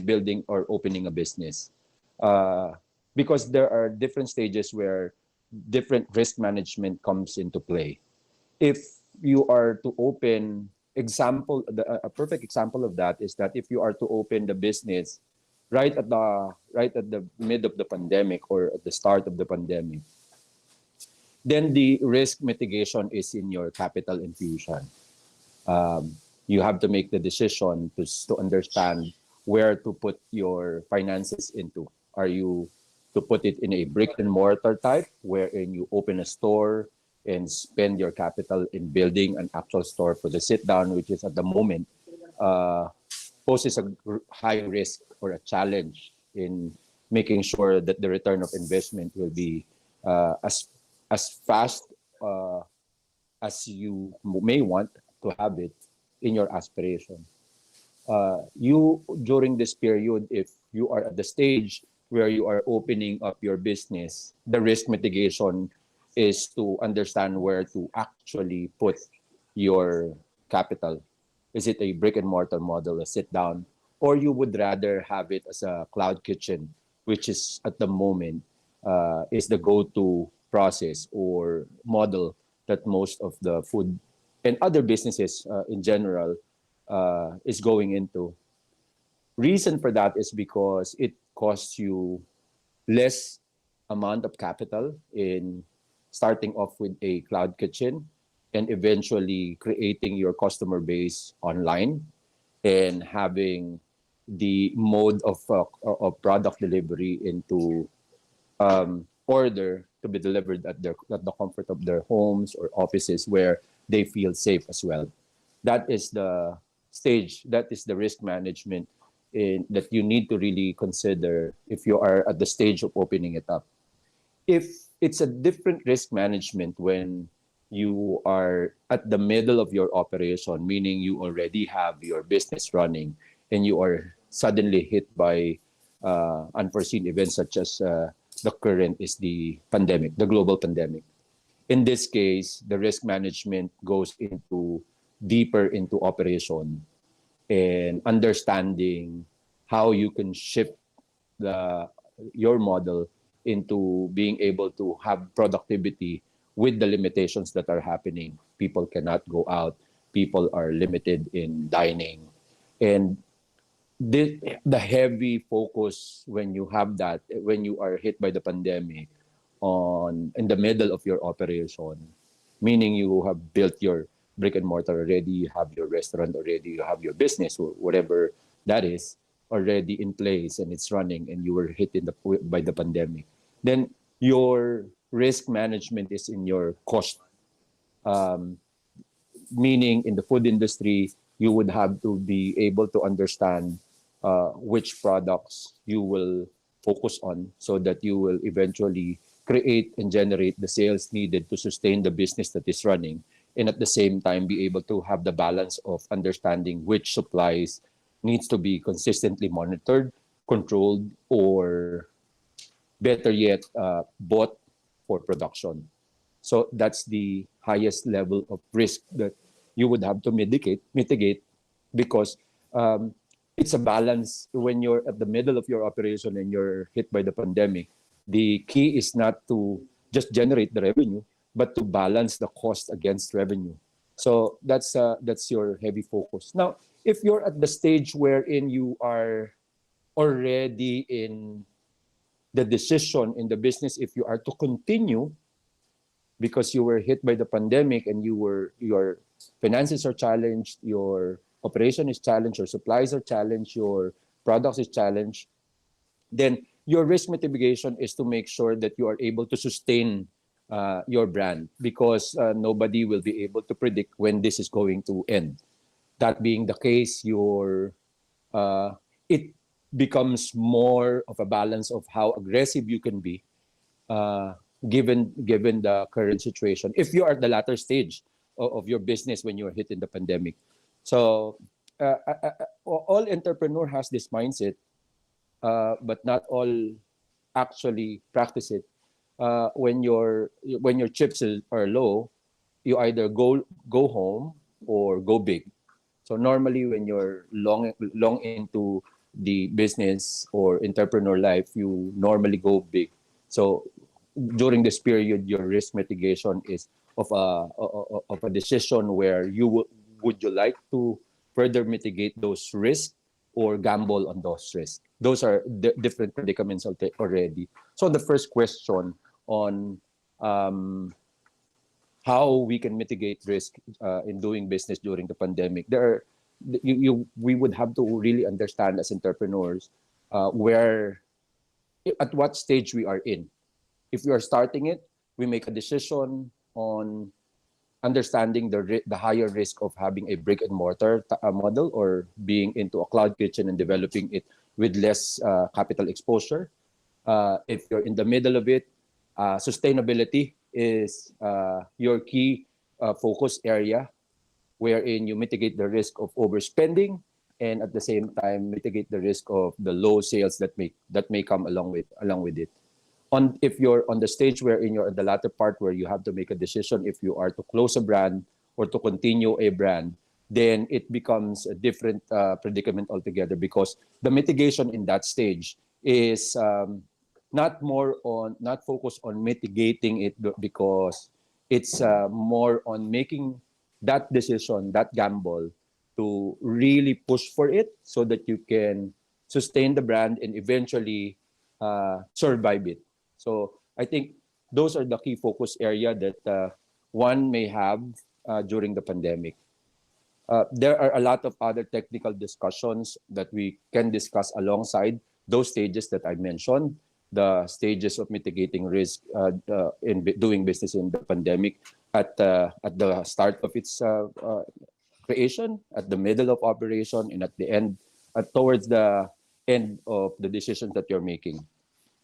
building or opening a business, uh, because there are different stages where different risk management comes into play. If you are to open a perfect example of that is that if you are to open the business right at the mid of the pandemic or at the start of the pandemic, then the risk mitigation is in your capital infusion. um, you have to make the decision to understand where to put your finances into. Are you to put it in a brick and mortar type, wherein you open a store and spend your capital in building an actual store for the sit down, which is at the moment uh, poses a high risk or a challenge in making sure that the return of investment will be as fast uh, as you may want to have it in your aspiration. You during this period, if you are at the stage where you are opening up your business, the risk mitigation is to understand where to actually put your capital. Is it a brick and mortar model, a sit down, or you would rather have it as a cloud kitchen, which is at the moment is the go-to process or model that most of the food and other businesses in general is going into. Reason for that is because it costs you less amount of capital in starting off with a cloud kitchen and eventually creating your customer base online and having the mode of product delivery into order to be delivered at the comfort of their homes or offices where they feel safe as well. That is the stage, that is the risk management that you need to really consider if you are at the stage of opening it up. If it's a different risk management when you are at the middle of your operation, meaning you already have your business running and you are suddenly hit by unforeseen events such as the current is the pandemic, the global pandemic. In this case, the risk management goes into deeper into operation and understanding how you can shift the your model into being able to have productivity with the limitations that are happening. People cannot go out, people are limited in dining, and the heavy focus when you have that, when you are hit by the pandemic on in the middle of your operation, meaning you have built your brick and mortar already, you have your restaurant already, you have your business, whatever that is, already in place and it's running, and you were hit by the pandemic, then your risk management is in your cost. Um, Meaning in the food industry, you would have to be able to understand which products you will focus on, so that you will eventually create and generate the sales needed to sustain the business that is running, and at the same time be able to have the balance of understanding which supplies needs to be consistently monitored, controlled, or better yet, bought for production. So that's the highest level of risk that you would have to mitigate, because it's a balance when you're at the middle of your operation and you're hit by the pandemic. The key is not to just generate the revenue, but to balance the cost against revenue. So that's your heavy focus. Now, if you're at the stage wherein you are already in the decision in the business, if you are to continue because you were hit by the pandemic and your finances are challenged, your operation is challenged, your supplies are challenged, your products is challenged, then your risk mitigation is to make sure that you are able to sustain your brand, because nobody will be able to predict when this is going to end. That being the case, it becomes more of a balance of how aggressive you can be, uh, given the current situation. If you are at the latter stage of your business when you are hit in the pandemic, so all entrepreneur has this mindset, but not all actually practice it. When your chips are low, you either go home or go big. So normally, when you're long into the business or entrepreneur life, you normally go big. So during this period, your risk mitigation is of a decision where would you like to further mitigate those risks or gamble on those risks. Those are different predicaments already. So the first question on um, how we can mitigate risk in doing business during the pandemic. We would have to really understand as entrepreneurs where at what stage we are in. If we are starting it, we make a decision on understanding the higher risk of having a brick and mortar model, or being into a cloud kitchen and developing it with less capital exposure. If you're in the middle of it, sustainability is your key focus area, wherein you mitigate the risk of overspending and at the same time mitigate the risk of the low sales that may come along with it. If you're on the stage wherein you're at the latter part where you have to make a decision if you are to close a brand or to continue a brand, then it becomes a different predicament altogether, because the mitigation in that stage is not focused on mitigating it, because it's more on making that decision, that gamble, to really push for it so that you can sustain the brand and eventually survive it. So I think those are the key focus area that one may have during the pandemic. There are a lot of other technical discussions that we can discuss alongside those stages that I mentioned, the stages of mitigating risk in doing business in the pandemic, at the start of its creation, at the middle of operation, and at the end, towards the end of the decisions that you're making.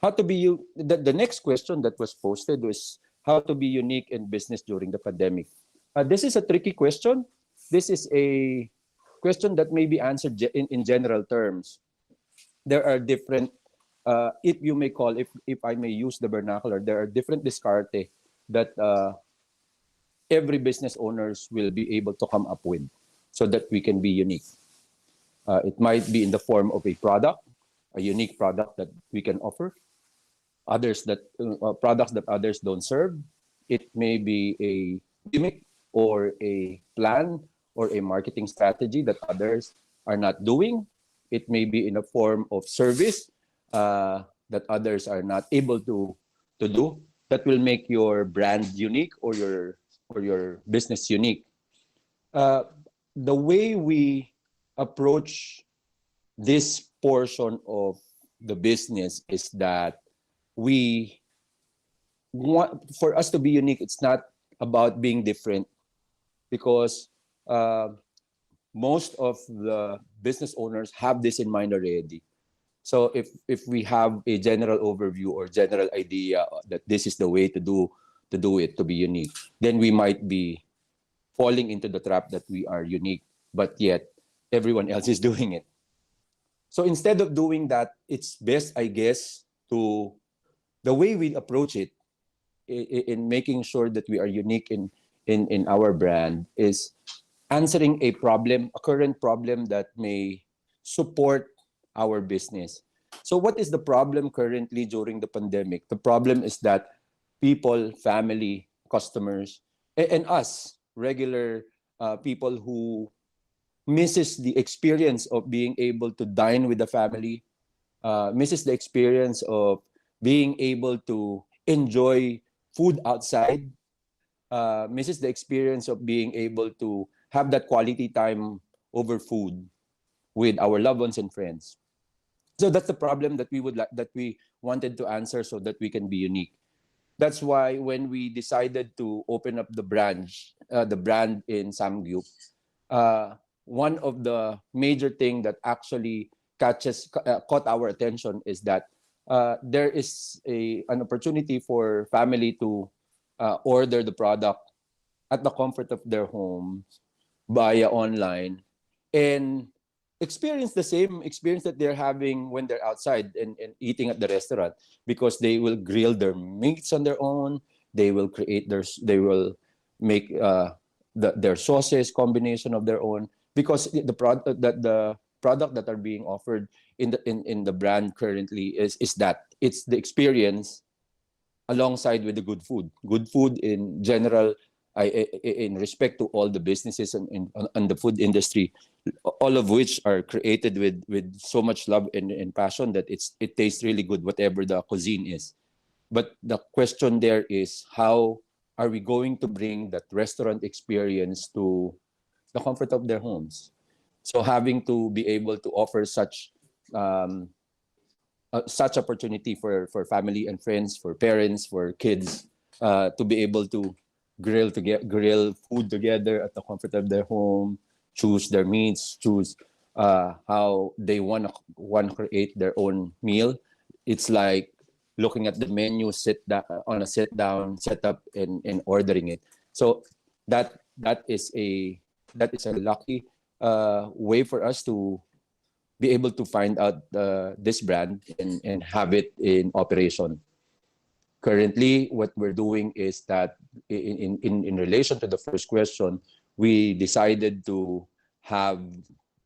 How to be you? The next question that was posted was how to be unique in business during the pandemic. This is a tricky question. This is a question that may be answered in general terms. There are different, if you may call, if I may use the vernacular, there are different discarte that every business owners will be able to come up with, so that we can be unique. It might be in the form of a product, a unique product that we can offer. Products that others don't serve. It may be a gimmick or a plan or a marketing strategy that others are not doing. It may be in a form of service that others are not able to do, that will make your brand unique, or your business unique. Uh, the way we approach this portion of the business is that we for us to be unique, it's not about being different, because most of the business owners have this in mind already. So if we have a general overview or general idea that this is the way to do it to be unique, then we might be falling into the trap that we are unique, but yet everyone else is doing it. So instead of doing that, it's best, I guess, to the way we approach it in making sure that we are unique in our brand is answering a problem, a current problem that may support our business. So what is the problem currently during the pandemic? The problem is that people, family, customers, and us, regular people who misses the experience of being able to dine with the family, misses the experience of being able to enjoy food outside, misses the experience of being able to have that quality time over food with our loved ones and friends. So that's the problem that that we wanted to answer so that we can be unique. That's why when we decided to open up the brand in Samgyup, one of the major thing that actually caught our attention is that there is an opportunity for family to order the product at the comfort of their homes via online and experience the same experience that they're having when they're outside and eating at the restaurant, because they will grill their meats on their own. They will they will make their sauces combination of their own, because the product that are being offered in the brand currently is that it's the experience alongside with the good food. Good food in general, in respect to all the businesses and the food industry, all of which are created with so much love and passion that it tastes really good, whatever the cuisine is. But the question there is, how are we going to bring that restaurant experience to the comfort of their homes? So having to be able to offer such opportunity for family and friends, for parents, for kids, to be able to grill food together at the comfort of their home, choose their meats, choose how they want to create their own meal. It's like looking at the menu, on a sit down setup and ordering it. So that is a lucky way for us to be able to find out this brand and have it in operation. Currently, what we're doing is that in relation to the first question, we decided to have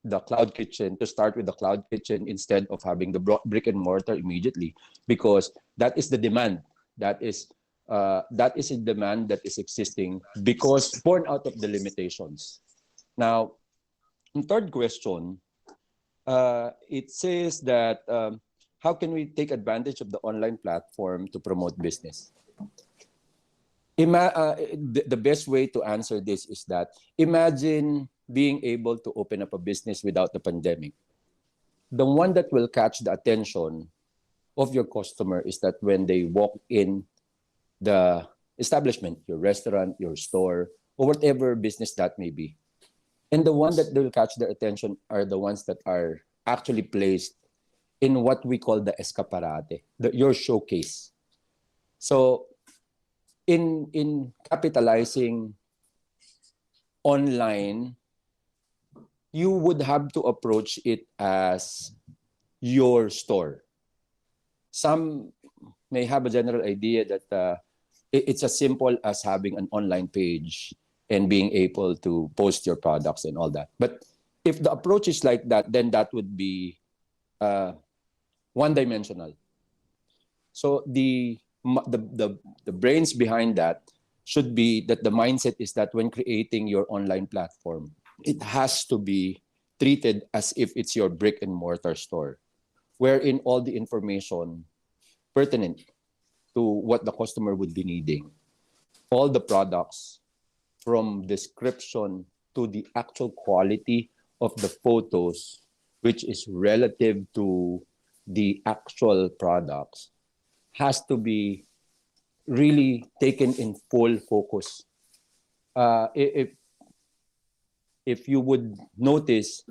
the cloud kitchen, to start with the cloud kitchen instead of having the brick and mortar immediately, because that is the demand. That is a demand that is existing because born out of the limitations. Now, in third question, it says that how can we take advantage of the online platform to promote business? The best way to answer this is that imagine being able to open up a business without the pandemic. The one that will catch the attention of your customer is that when they walk in the establishment, your restaurant, your store, or whatever business that may be. And the one that will catch their attention are the ones that are actually placed in what we call the escaparate, your showcase. So in capitalizing online, you would have to approach it as your store. Some may have a general idea that it's as simple as having an online page and being able to post your products and all that. But if the approach is like that, then that would be one-dimensional. So the brains behind that should be that the mindset is that when creating your online platform, it has to be treated as if it's your brick and mortar store, wherein all the information pertinent to what the customer would be needing, all the products from description to the actual quality of the photos, which is relative to the actual products, has to be really taken in full focus. If you would notice,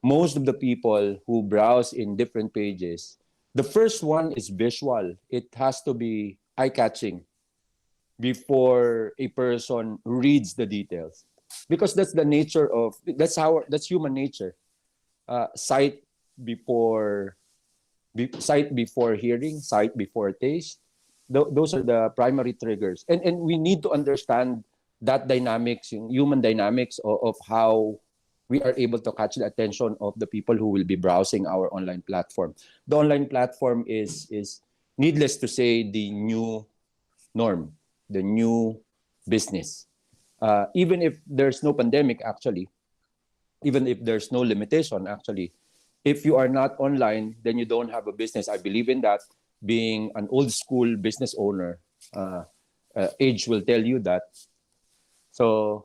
most of the people who browse in different pages, the first one is visual. It has to be eye-catching before a person reads the details, because that's the nature of that's human nature. Sight before sight before hearing, sight before taste. Those are the primary triggers, and we need to understand that dynamics, yung human dynamics of how we are able to catch the attention of the people who will be browsing our online platform. The online platform is needless to say the new norm, the new business. Even if there's no pandemic, actually, even if there's no limitation, actually, if you are not online, then you don't have a business. I believe in that. Being an old school business owner, age will tell you that. So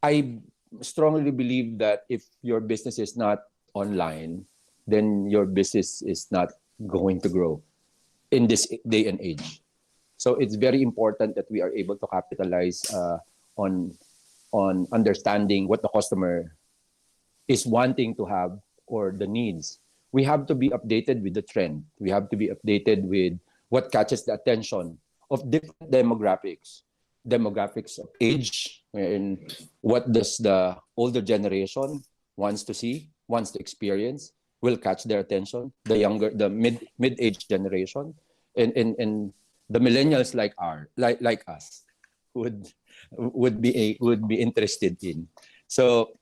I strongly believe that if your business is not online, then your business is not going to grow in this day and age. So it's very important that we are able to capitalize on understanding what the customer is wanting to have or the needs. We have to be updated with the trend. We have to be updated with what catches the attention of different demographics. Demographics of age, and what does the older generation wants to see, wants to experience, will catch their attention. The younger, the mid-age generation, and the millennials like us would be interested in. So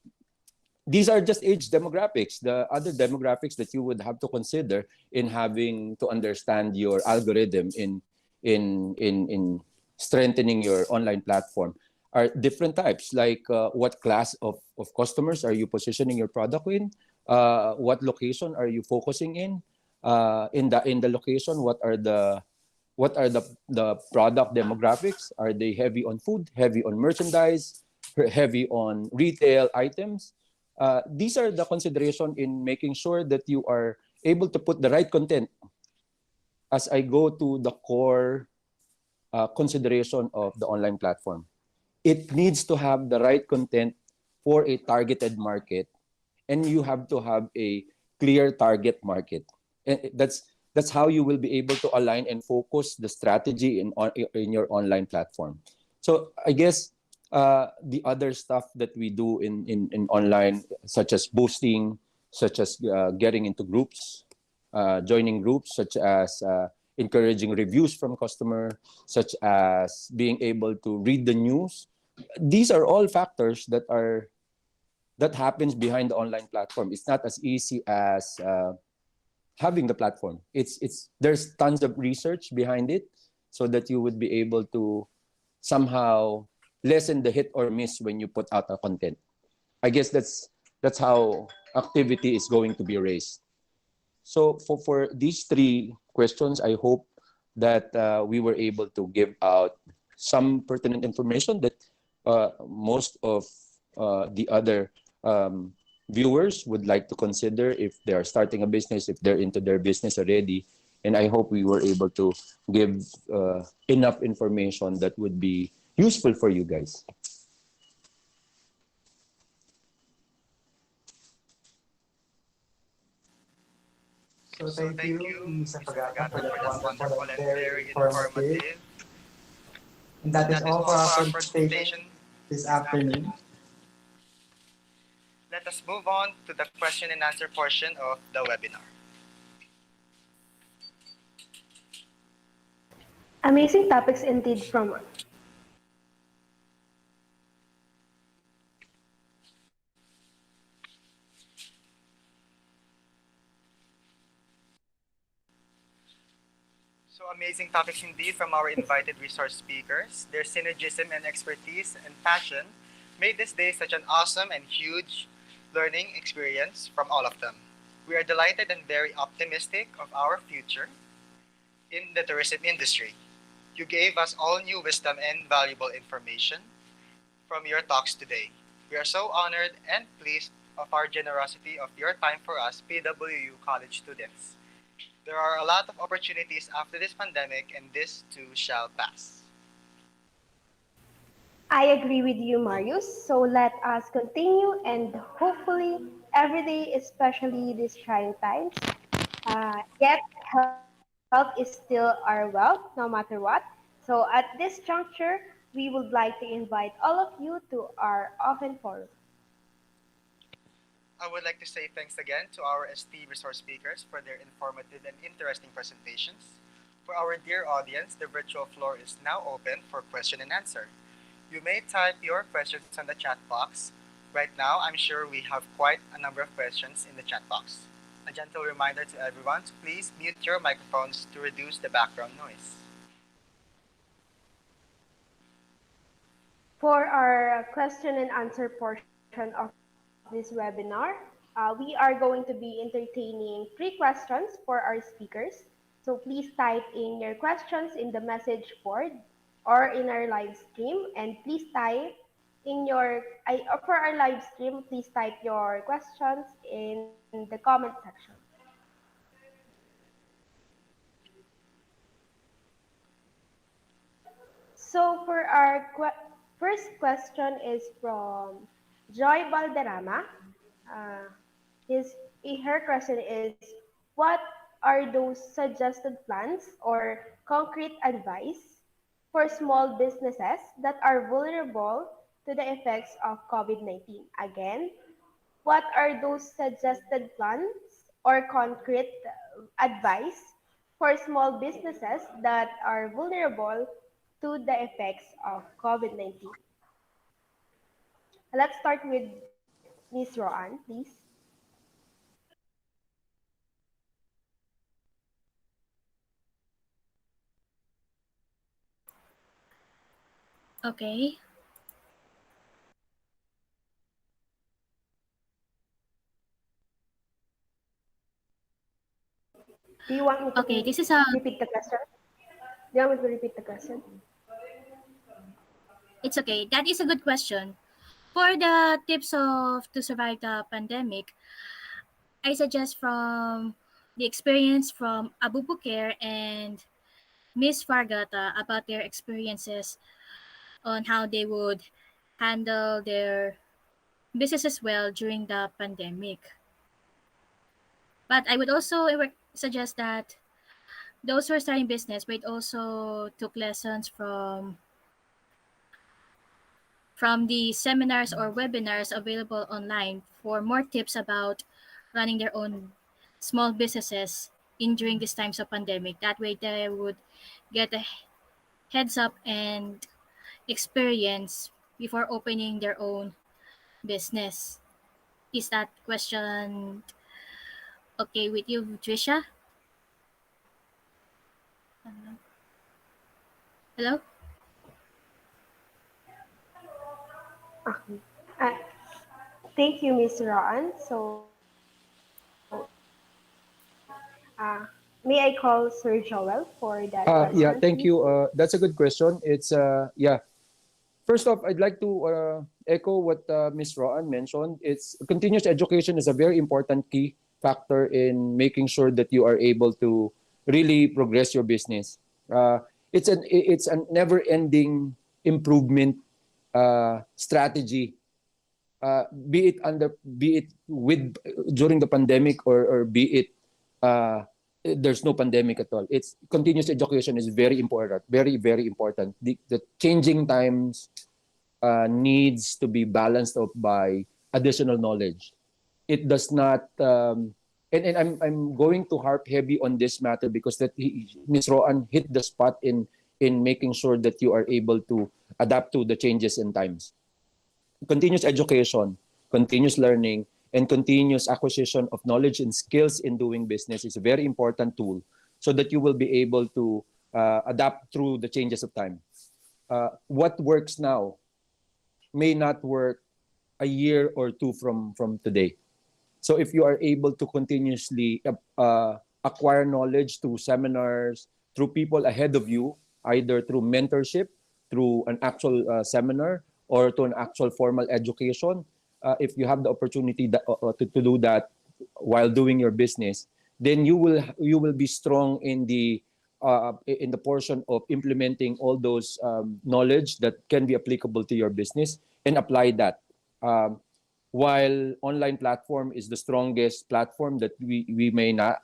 these are just age demographics. The other demographics that you would have to consider in having to understand your algorithm in strengthening your online platform are different types, like what class of customers are you positioning your product in, what location are you focusing in the location, what are the product demographics. Are they heavy on food, heavy on merchandise, heavy on retail items? These are the consideration in making sure that you are able to put the right content. As I go to the core consideration of the online platform, it needs to have the right content for a targeted market, and you have to have a clear target market. And that's how you will be able to align and focus the strategy in your online platform. So I guess the other stuff that we do in online, such as boosting, such as getting into groups, joining groups, such as encouraging reviews from customer, such as being able to read the news. These are all factors that happens behind the online platform. It's not as easy as having the platform. It's there's tons of research behind it, so that you would be able to somehow lessen the hit or miss when you put out a content. I guess that's how activity is going to be raised. So for these three questions, I hope that we were able to give out some pertinent information that most of the other viewers would like to consider if they are starting a business, if they're into their business already. And I hope we were able to give enough information that would be useful for you guys. So thank you, Mr. Pagata, for that wonderful and very informative. And that is all for our presentation this afternoon. Let us move on to the question and answer portion of the webinar. Amazing topics indeed from So amazing topics indeed from our invited resource speakers. Their synergism and expertise and passion made this day such an awesome and huge learning experience from all of them. We are delighted and very optimistic of our future in the tourism industry. You gave us all new wisdom and valuable information from your talks today. We are so honored and pleased of our generosity of your time for us PWU college students. There are a lot of opportunities after this pandemic, and this too shall pass. I agree with you, Marius. So let us continue and hopefully every day, especially these trying times, yet health is still our wealth no matter what. So at this juncture, we would like to invite all of you to our open forum. I would like to say thanks again to our esteemed resource speakers for their informative and interesting presentations. For our dear audience, the virtual floor is now open for question and answer. You may type your questions on the chat box. Right now, I'm sure we have quite a number of questions in the chat box. A gentle reminder to everyone to please mute your microphones to reduce the background noise. For our question and answer portion of this webinar, we are going to be entertaining three questions for our speakers. So please type in your questions in the message board or in our live stream, and please type in for our live stream, please type your questions in the comment section. So for our first question is from Joy Valderrama. Uh, his, her question is, what are those suggested plans or concrete advice for small businesses that are vulnerable to the effects of COVID-19? Again, what are those suggested plans or concrete advice for small businesses that are vulnerable to the effects of COVID-19? Let's start with Ms. Roan, please. Okay. Do you want me Okay, to this is a repeat the question? Do you want me to repeat the question? it's okay. That is a good question. For the tips of to survive the pandemic, I suggest from the experience from Abu Buker and Miss Fargata about their experiences on how they would handle their businesses well during the pandemic. But I would also suggest that those who are starting business might also took lessons from the seminars or webinars available online for more tips about running their own small businesses in during these times of pandemic. That way they would get a heads up and experience before opening their own business. Is that question okay with you, Trisha? Hello? Okay. Thank you, Ms. Roan. So, may I call Sir Joel for that question, Yeah, please? thank you. That's a good question. It's yeah. First off, I'd like to echo what Ms. Roan mentioned. It's continuous education is a very important key factor in making sure that you are able to really progress your business. It's a never-ending improvement strategy, be it with during the pandemic, or be it uh, there's no pandemic at all. It's continuous education is very important, very important. The changing times needs to be balanced up by additional knowledge. It does not and I'm going to harp heavy on this matter because Ms. Roan hit the spot in making sure that you are able to adapt to the changes in times. Continuous education, continuous learning, and continuous acquisition of knowledge and skills in doing business is a very important tool so that you will be able to adapt through the changes of time. What works now may not work a year or two from today. So if you are able to continuously acquire knowledge through seminars, through people ahead of you, either through mentorship, through an actual seminar, or to an actual formal education, if you have the opportunity to do that while doing your business, then you will be strong in the in the portion of implementing all those knowledge that can be applicable to your business and apply that. While online platform is the strongest platform that we may not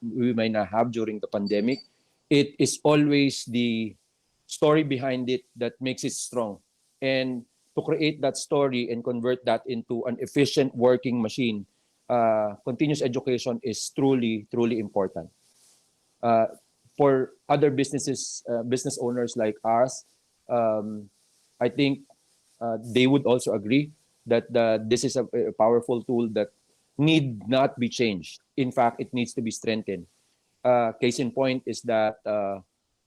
have during the pandemic, it is always the story behind it that makes it strong. And to create that story and convert that into an efficient working machine, continuous education is truly, truly important. Uh, for other businesses, business owners like us, I think they would also agree that this is a powerful tool that need not be changed. In fact, it needs to be strengthened. Case in point is that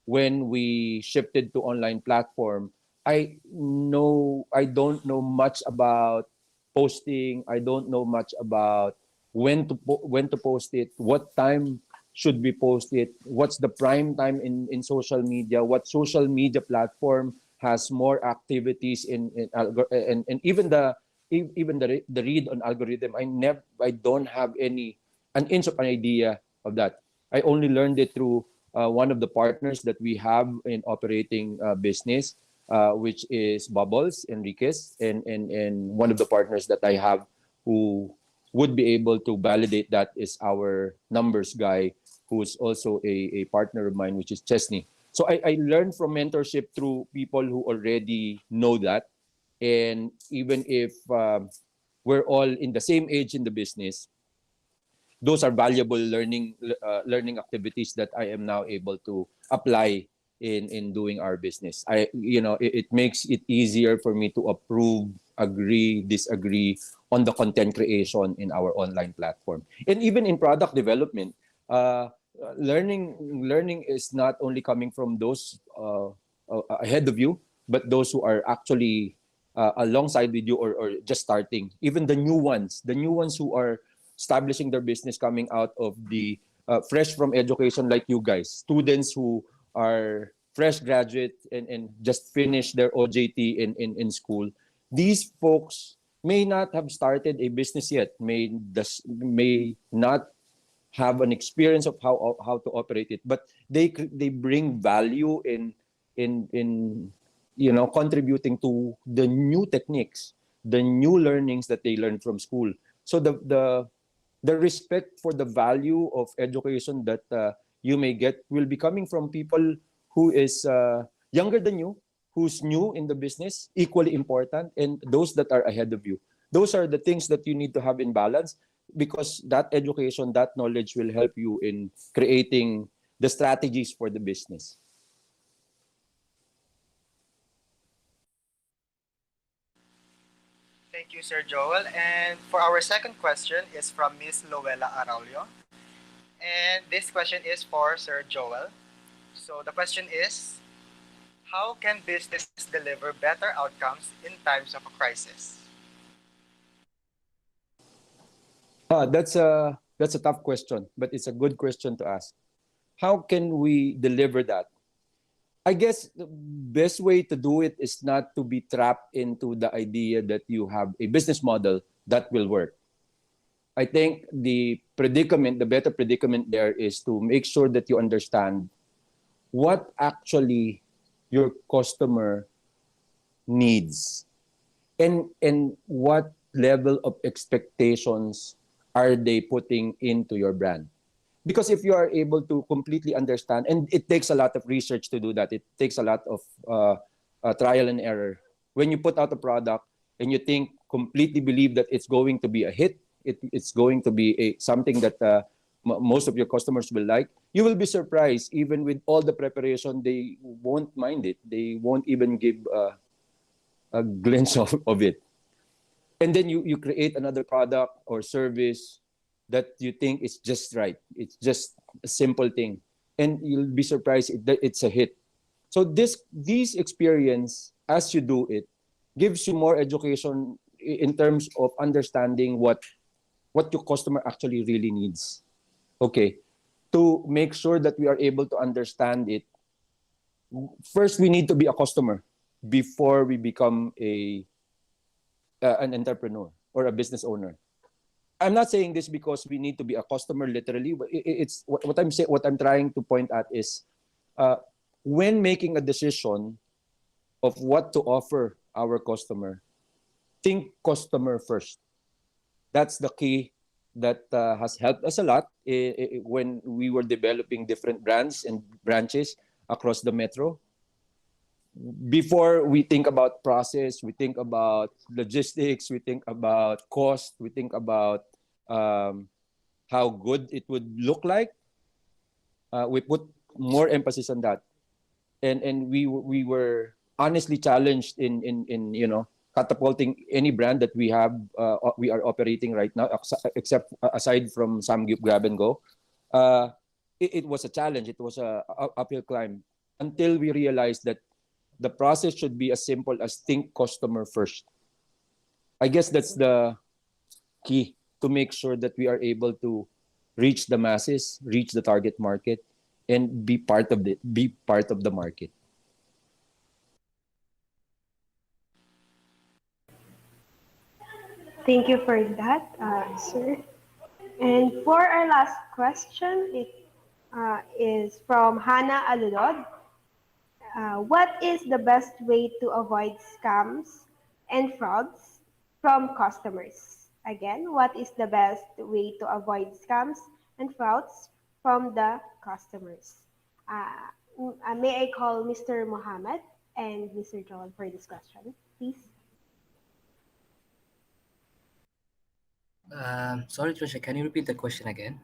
when we shifted to online platform, I don't know much about posting. I don't know much about when to post it, what time should we post it, what's the prime time in social media, what social media platform has more activities and even the read on algorithm. I don't have an inch of an idea of that. I only learned it through one of the partners that we have in operating business, which is Bubbles Enriquez, and one of the partners that I have who would be able to validate that is our numbers guy, who's also a partner of mine, which is Chesney. So I learned from mentorship through people who already know that. And even if we're all in the same age in the business, those are valuable learning activities that I am now able to apply in doing our business. It makes it easier for me to approve, agree, disagree on the content creation in our online platform, and even in product development. Learning is not only coming from those ahead of you, but those who are actually alongside with you, or just starting. Even the new ones who are establishing their business, coming out of the fresh from education, like you guys, students who are fresh graduate and just finished their OJT in school. These folks may not have started a business yet, may not have an experience of how to operate it, but they bring value in contributing to the new techniques, the new learnings that they learn from school. So the respect for the value of education that you may get will be coming from people who is younger than you, who's new in the business, equally important, and those that are ahead of you. Those are the things that you need to have in balance, because that education, that knowledge will help you in creating the strategies for the business. Thank you, Sir Joel. And for our second question is from Miss Luella Araulio. And this question is for Sir Joel. So the question is, how can businesses deliver better outcomes in times of a crisis? That's a tough question, but it's a good question to ask. How can we deliver that? I guess the best way to do it is not to be trapped into the idea that you have a business model that will work. I think the better predicament there is to make sure that you understand what actually your customer needs, and what level of expectations are they putting into your brand. Because if you are able to completely understand, and it takes a lot of research to do that, it takes a lot of trial and error. When you put out a product and you completely believe that it's going to be a hit, it's going to be something that most of your customers will like, you will be surprised. Even with all the preparation, they won't mind it. They won't even give a glimpse of it. And then you create another product or service that you think is just right. It's just a simple thing, and you'll be surprised that it's a hit. So these experience, as you do it, gives you more education in terms of understanding what your customer actually really needs. Okay, to make sure that we are able to understand it, first we need to be a customer before we become an entrepreneur or a business owner. I'm not saying this because we need to be a customer literally, but it's what I'm saying. What I'm trying to point at is uh, when making a decision of what to offer our customer, think customer first. That's the key that has helped us a lot when we were developing different brands and branches across the metro. Before we think about process, we think about logistics, we think about cost, we think about um, how good it would look like. We put more emphasis on that, and we were honestly challenged in catapulting any brand that we are operating right now, except aside from some grab and go. Uh, it was a challenge. It was a uphill climb until we realized that the process should be as simple as think customer first. I guess that's the key to make sure that we are able to reach the masses, reach the target market, and be part of the market. Thank you for that, sir. And for our last question, it is from Hannah Alulod. What is the best way to avoid scams and frauds from customers? Again, what is the best way to avoid scams and frauds from the customers? May I call Mr. Mohammed and Mr. Joel for this question, please? Sorry, Trisha, can you repeat the question again?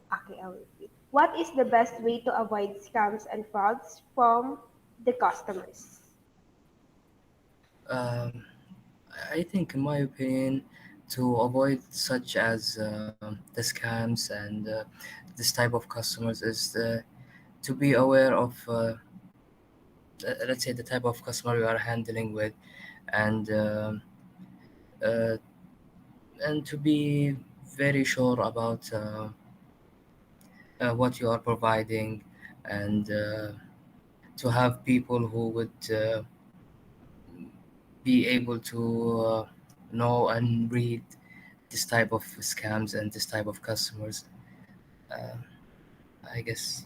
Okay, I will repeat. What is the best way to avoid scams and frauds from the customers? Um, I think, in my opinion, to avoid such as the scams and this type of customers is to be aware of, let's say, the type of customer you are handling with, and uh, to be very sure about what you are providing, and to have people who would be able to know and read this type of scams and this type of customers. Uh, I guess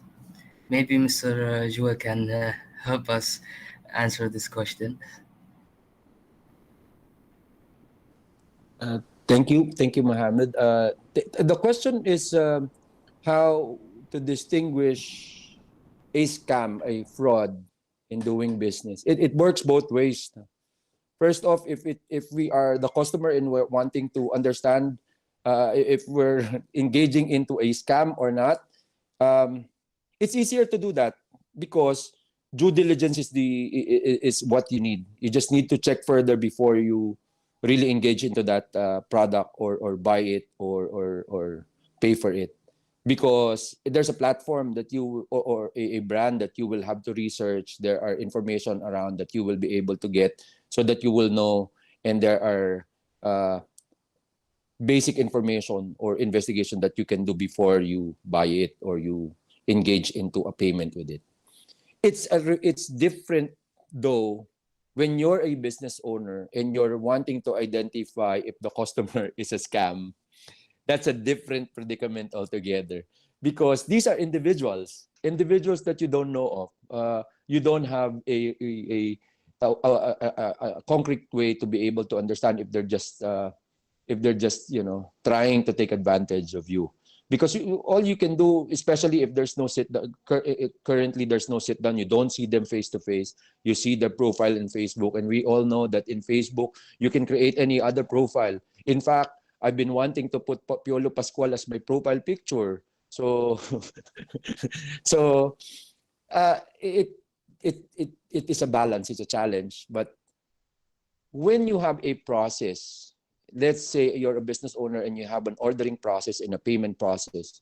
maybe Mr. Jewel can help us answer this question. Uh, thank you, Mohammed. The question is how to distinguish a scam, a fraud in doing business. It works both ways. First off, if we are the customer and we're wanting to understand if we're engaging into a scam or not, um, it's easier to do that because due diligence is what you need. You just need to check further before you really engage into that product or buy it or pay for it, because there's a platform that you or a brand that you will have to research. There are information around that you will be able to get so that you will know, and there are basic information or investigation that you can do before you buy it or you engage into a payment with it. It's different though when you're a business owner and you're wanting to identify if the customer is a scam. That's a different predicament altogether, because these are individuals that you don't know of. You don't have a concrete way to be able to understand if they're just trying to take advantage of you, because all you can do, especially if there's no currently there's no sit down, you don't see them face to face. You see their profile in Facebook, and we all know that in Facebook you can create any other profile. In fact, I've been wanting to put Piolo Pascual as my profile picture. So so it is a balance, it's a challenge. But when you have a process, let's say you're a business owner and you have an ordering process and a payment process,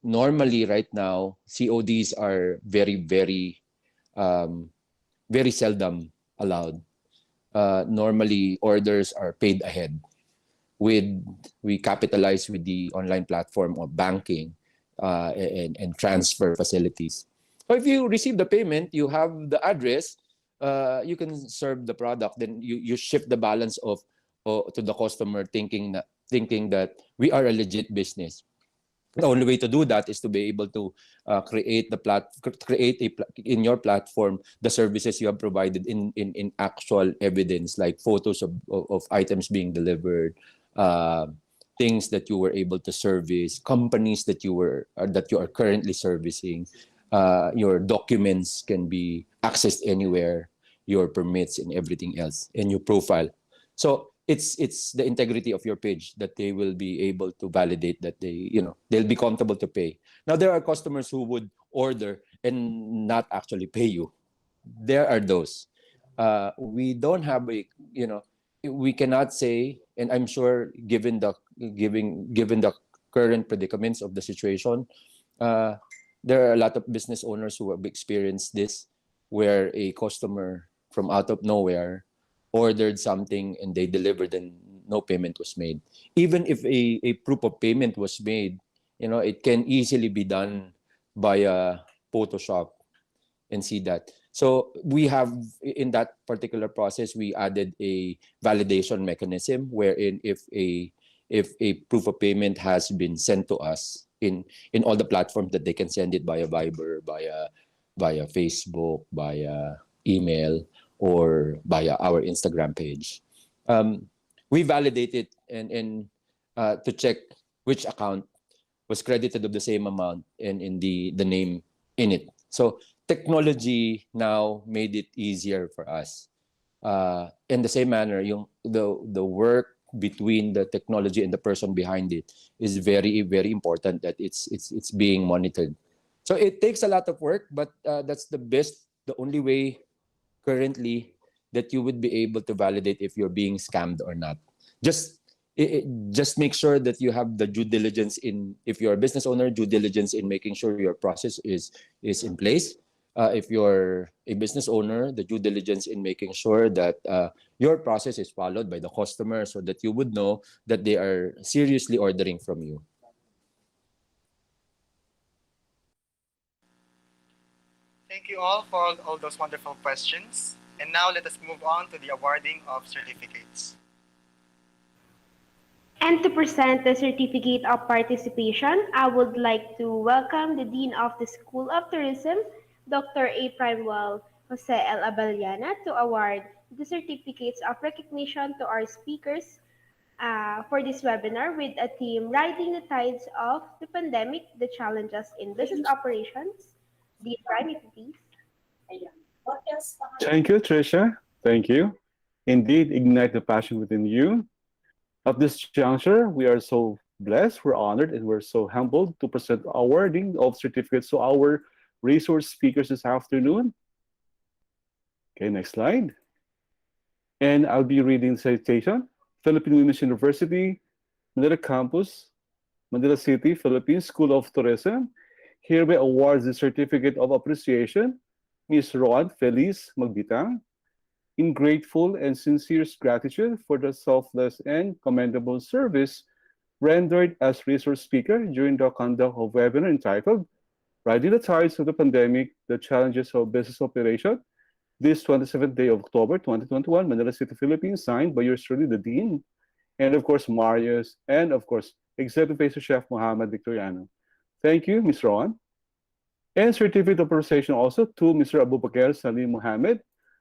normally right now CODs are um, very seldom allowed. Normally orders are paid ahead. We capitalize with the online platform of banking and transfer facilities. So if you receive the payment, you have the address, you can serve the product. Then you shift the balance of to the customer, thinking that we are a legit business. The only way to do that is to be able to in your platform the services you have provided in actual evidence, like photos of items being delivered, uh, things that you were able to service, companies that you are currently servicing. Your documents can be accessed anywhere, your permits and everything else, and your profile. So it's the integrity of your page that they will be able to validate that they'll be comfortable to pay. Now there are customers who would order and not actually pay you. There are those. We don't have we cannot say, and I'm sure given the current predicaments of the situation, uh, there are a lot of business owners who have experienced this, where a customer from out of nowhere ordered something and they delivered and no payment was made. Even if a proof of payment was made, it can easily be done via Photoshop and see that. So we have, in that particular process, we added a validation mechanism wherein if a proof of payment has been sent to us in all the platforms that they can send it via Viber, via Facebook, via email, or via our Instagram page. We validate it and to check which account was credited of the same amount and in the name in it. So technology now made it easier for us. In the same manner, the work between the technology and the person behind it is very, very important, that it's being monitored. So it takes a lot of work, but that's the only way currently that you would be able to validate if you're being scammed or not. Just just make sure that you have the due diligence in, if you're a business owner, due diligence in making sure your process is in place. If you're a business owner, the due diligence in making sure that your process is followed by the customer, so that you would know that they are seriously ordering from you. Thank you all for all those wonderful questions. And now let us move on to the awarding of certificates. And to present the certificate of participation, I would like to welcome the Dean of the School of Tourism, Dr. A. Primewell Jose L. Abellana, to award the certificates of recognition to our speakers for this webinar with a theme, Riding the Tides of the Pandemic, the Challenges in Business Operations. Dean Prime, please. Thank you, Tricia. Thank you. Indeed, ignite the passion within you. At this juncture, we are so blessed, we're honored, and we're so humbled to present awarding of certificates to our resource speakers this afternoon. Okay, next slide. And I'll be reading the citation. Philippine Women's University, Manila Campus, Manila City, Philippines, School of Tourism, hereby awards the Certificate of Appreciation, Ms. Roan Feliz Magbitang, in grateful and sincere gratitude for the selfless and commendable service rendered as resource speaker during the conduct of webinar entitled Riding the Tides of the Pandemic, the Challenges of Business Operation, this 27th day of October 2021, Manila City, Philippines, signed by yours truly, the Dean, and of course, Marius, and of course, Executive Pastry Chef Muhammad Victoriano. Thank you, Ms. Rowan. And certificate of appreciation also to Mr. Abubakar Salim Muhammad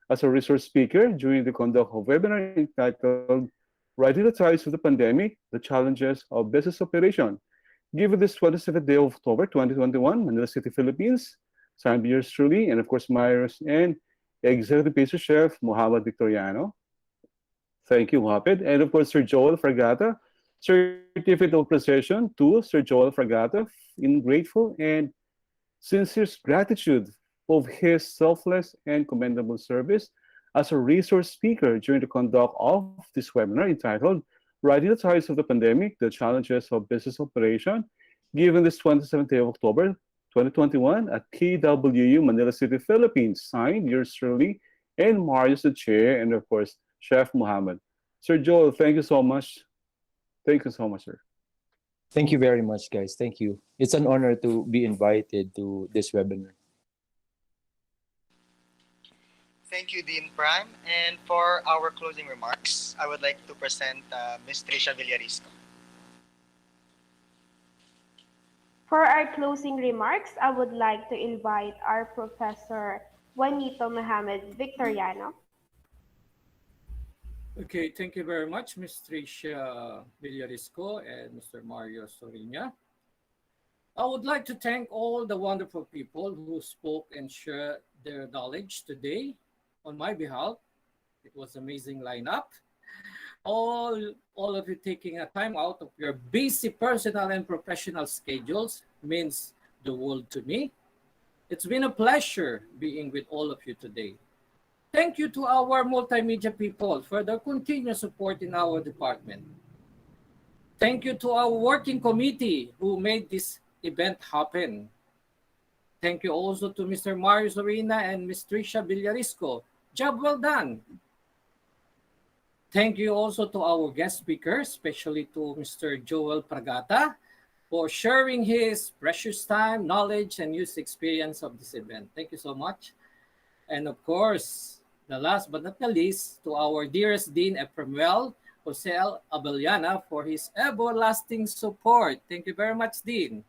as a resource speaker during the conduct of webinar entitled Riding the Tides of the Pandemic, the Challenges of Business Operation, given this 27th day of October 2021, Manila City, Philippines, signed by yours truly, and of course, Myers and Executive Pastry Chef Muhammad Victoriano. Thank you, Muhammad. And of course, Sir Joel Fragata, certificate of appreciation to Sir Joel Fragata in grateful and sincere gratitude of his selfless and commendable service as a resource speaker during the conduct of this webinar entitled Riding the Tides of the Pandemic, the Challenges of Business Operation, given this 27th day of October 2021 at KWU Manila City, Philippines, signed yours truly, and Marius the Chair, and of course, Chef Muhammad. Sir Joel, thank you so much. Thank you so much, sir. Thank you very much, guys. Thank you. It's an honor to be invited to this webinar. Thank you, Dean Prime. And for our closing remarks, I would like to present Ms. Tricia Villarisco. For our closing remarks, I would like to invite our Professor Juanito Mohamed Victoriano. Okay, thank you very much, Ms. Tricia Villarisco and Mr. Mario Sorinia. I would like to thank all the wonderful people who spoke and shared their knowledge today on my behalf. It was an amazing lineup. All of you taking a time out of your busy personal and professional schedules means the world to me. It's been a pleasure being with all of you today. Thank you to our multimedia people for their continued support in our department. Thank you to our working committee who made this event happen. Thank you also to Mr. Mario Zorina and Ms. Tricia Villarisco. Job well done. Thank you also to our guest speakers, especially to Mr. Joel Pragata, for sharing his precious time, knowledge, and youth experience of this event. Thank you so much. And of course, the last but not the least, to our dearest Dean Epramuel Jose Abellana for his everlasting support. Thank you very much, Dean.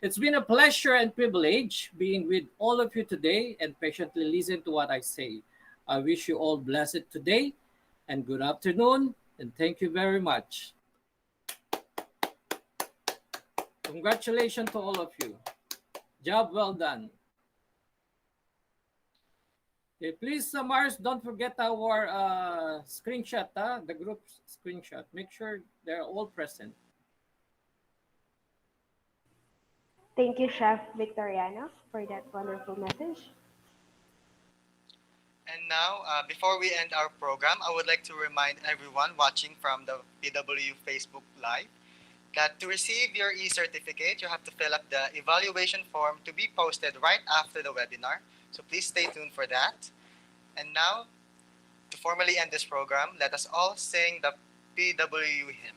It's been a pleasure and privilege being with all of you today and patiently listen to what I say. I wish you all blessed today and good afternoon, and thank you very much. Congratulations to all of you. Job well done. Okay, please, Mars, don't forget our screenshot, the group screenshot. Make sure they're all present. Thank you, Chef Victoriano, for that wonderful message. And now, before we end our program, I would like to remind everyone watching from the PW Facebook Live that to receive your e-certificate, you have to fill up the evaluation form to be posted right after the webinar. So please stay tuned for that. And now, to formally end this program, let us all sing the PW hymn.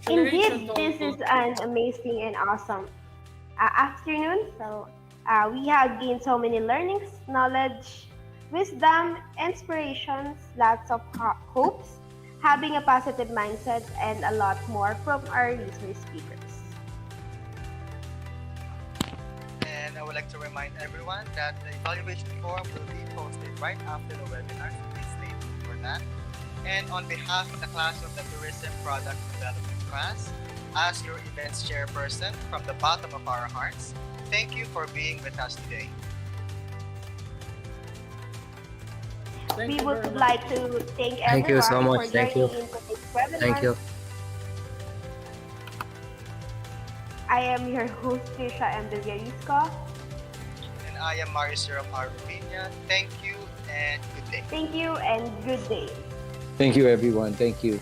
Indeed, this is an amazing and awesome afternoon. So we have gained so many learnings, knowledge, wisdom, inspirations, lots of hopes, having a positive mindset, and a lot more from our resource speakers. And I would like to remind everyone that the evaluation form will be posted right after the webinar, so please stay tuned for that. And on behalf of the class of the Tourism Product Development class, as your events chairperson from the bottom of our hearts, thank you for being with us today. Thank We you would very much. like to thank Thank you so everyone much. for Thank you. joining in today's webinar. Thank you. I am your host, Trisha M. Villarisco. And I am Marius Jerome Arvinia. Thank you and good day. Thank you and good day. Thank you, everyone. Thank you.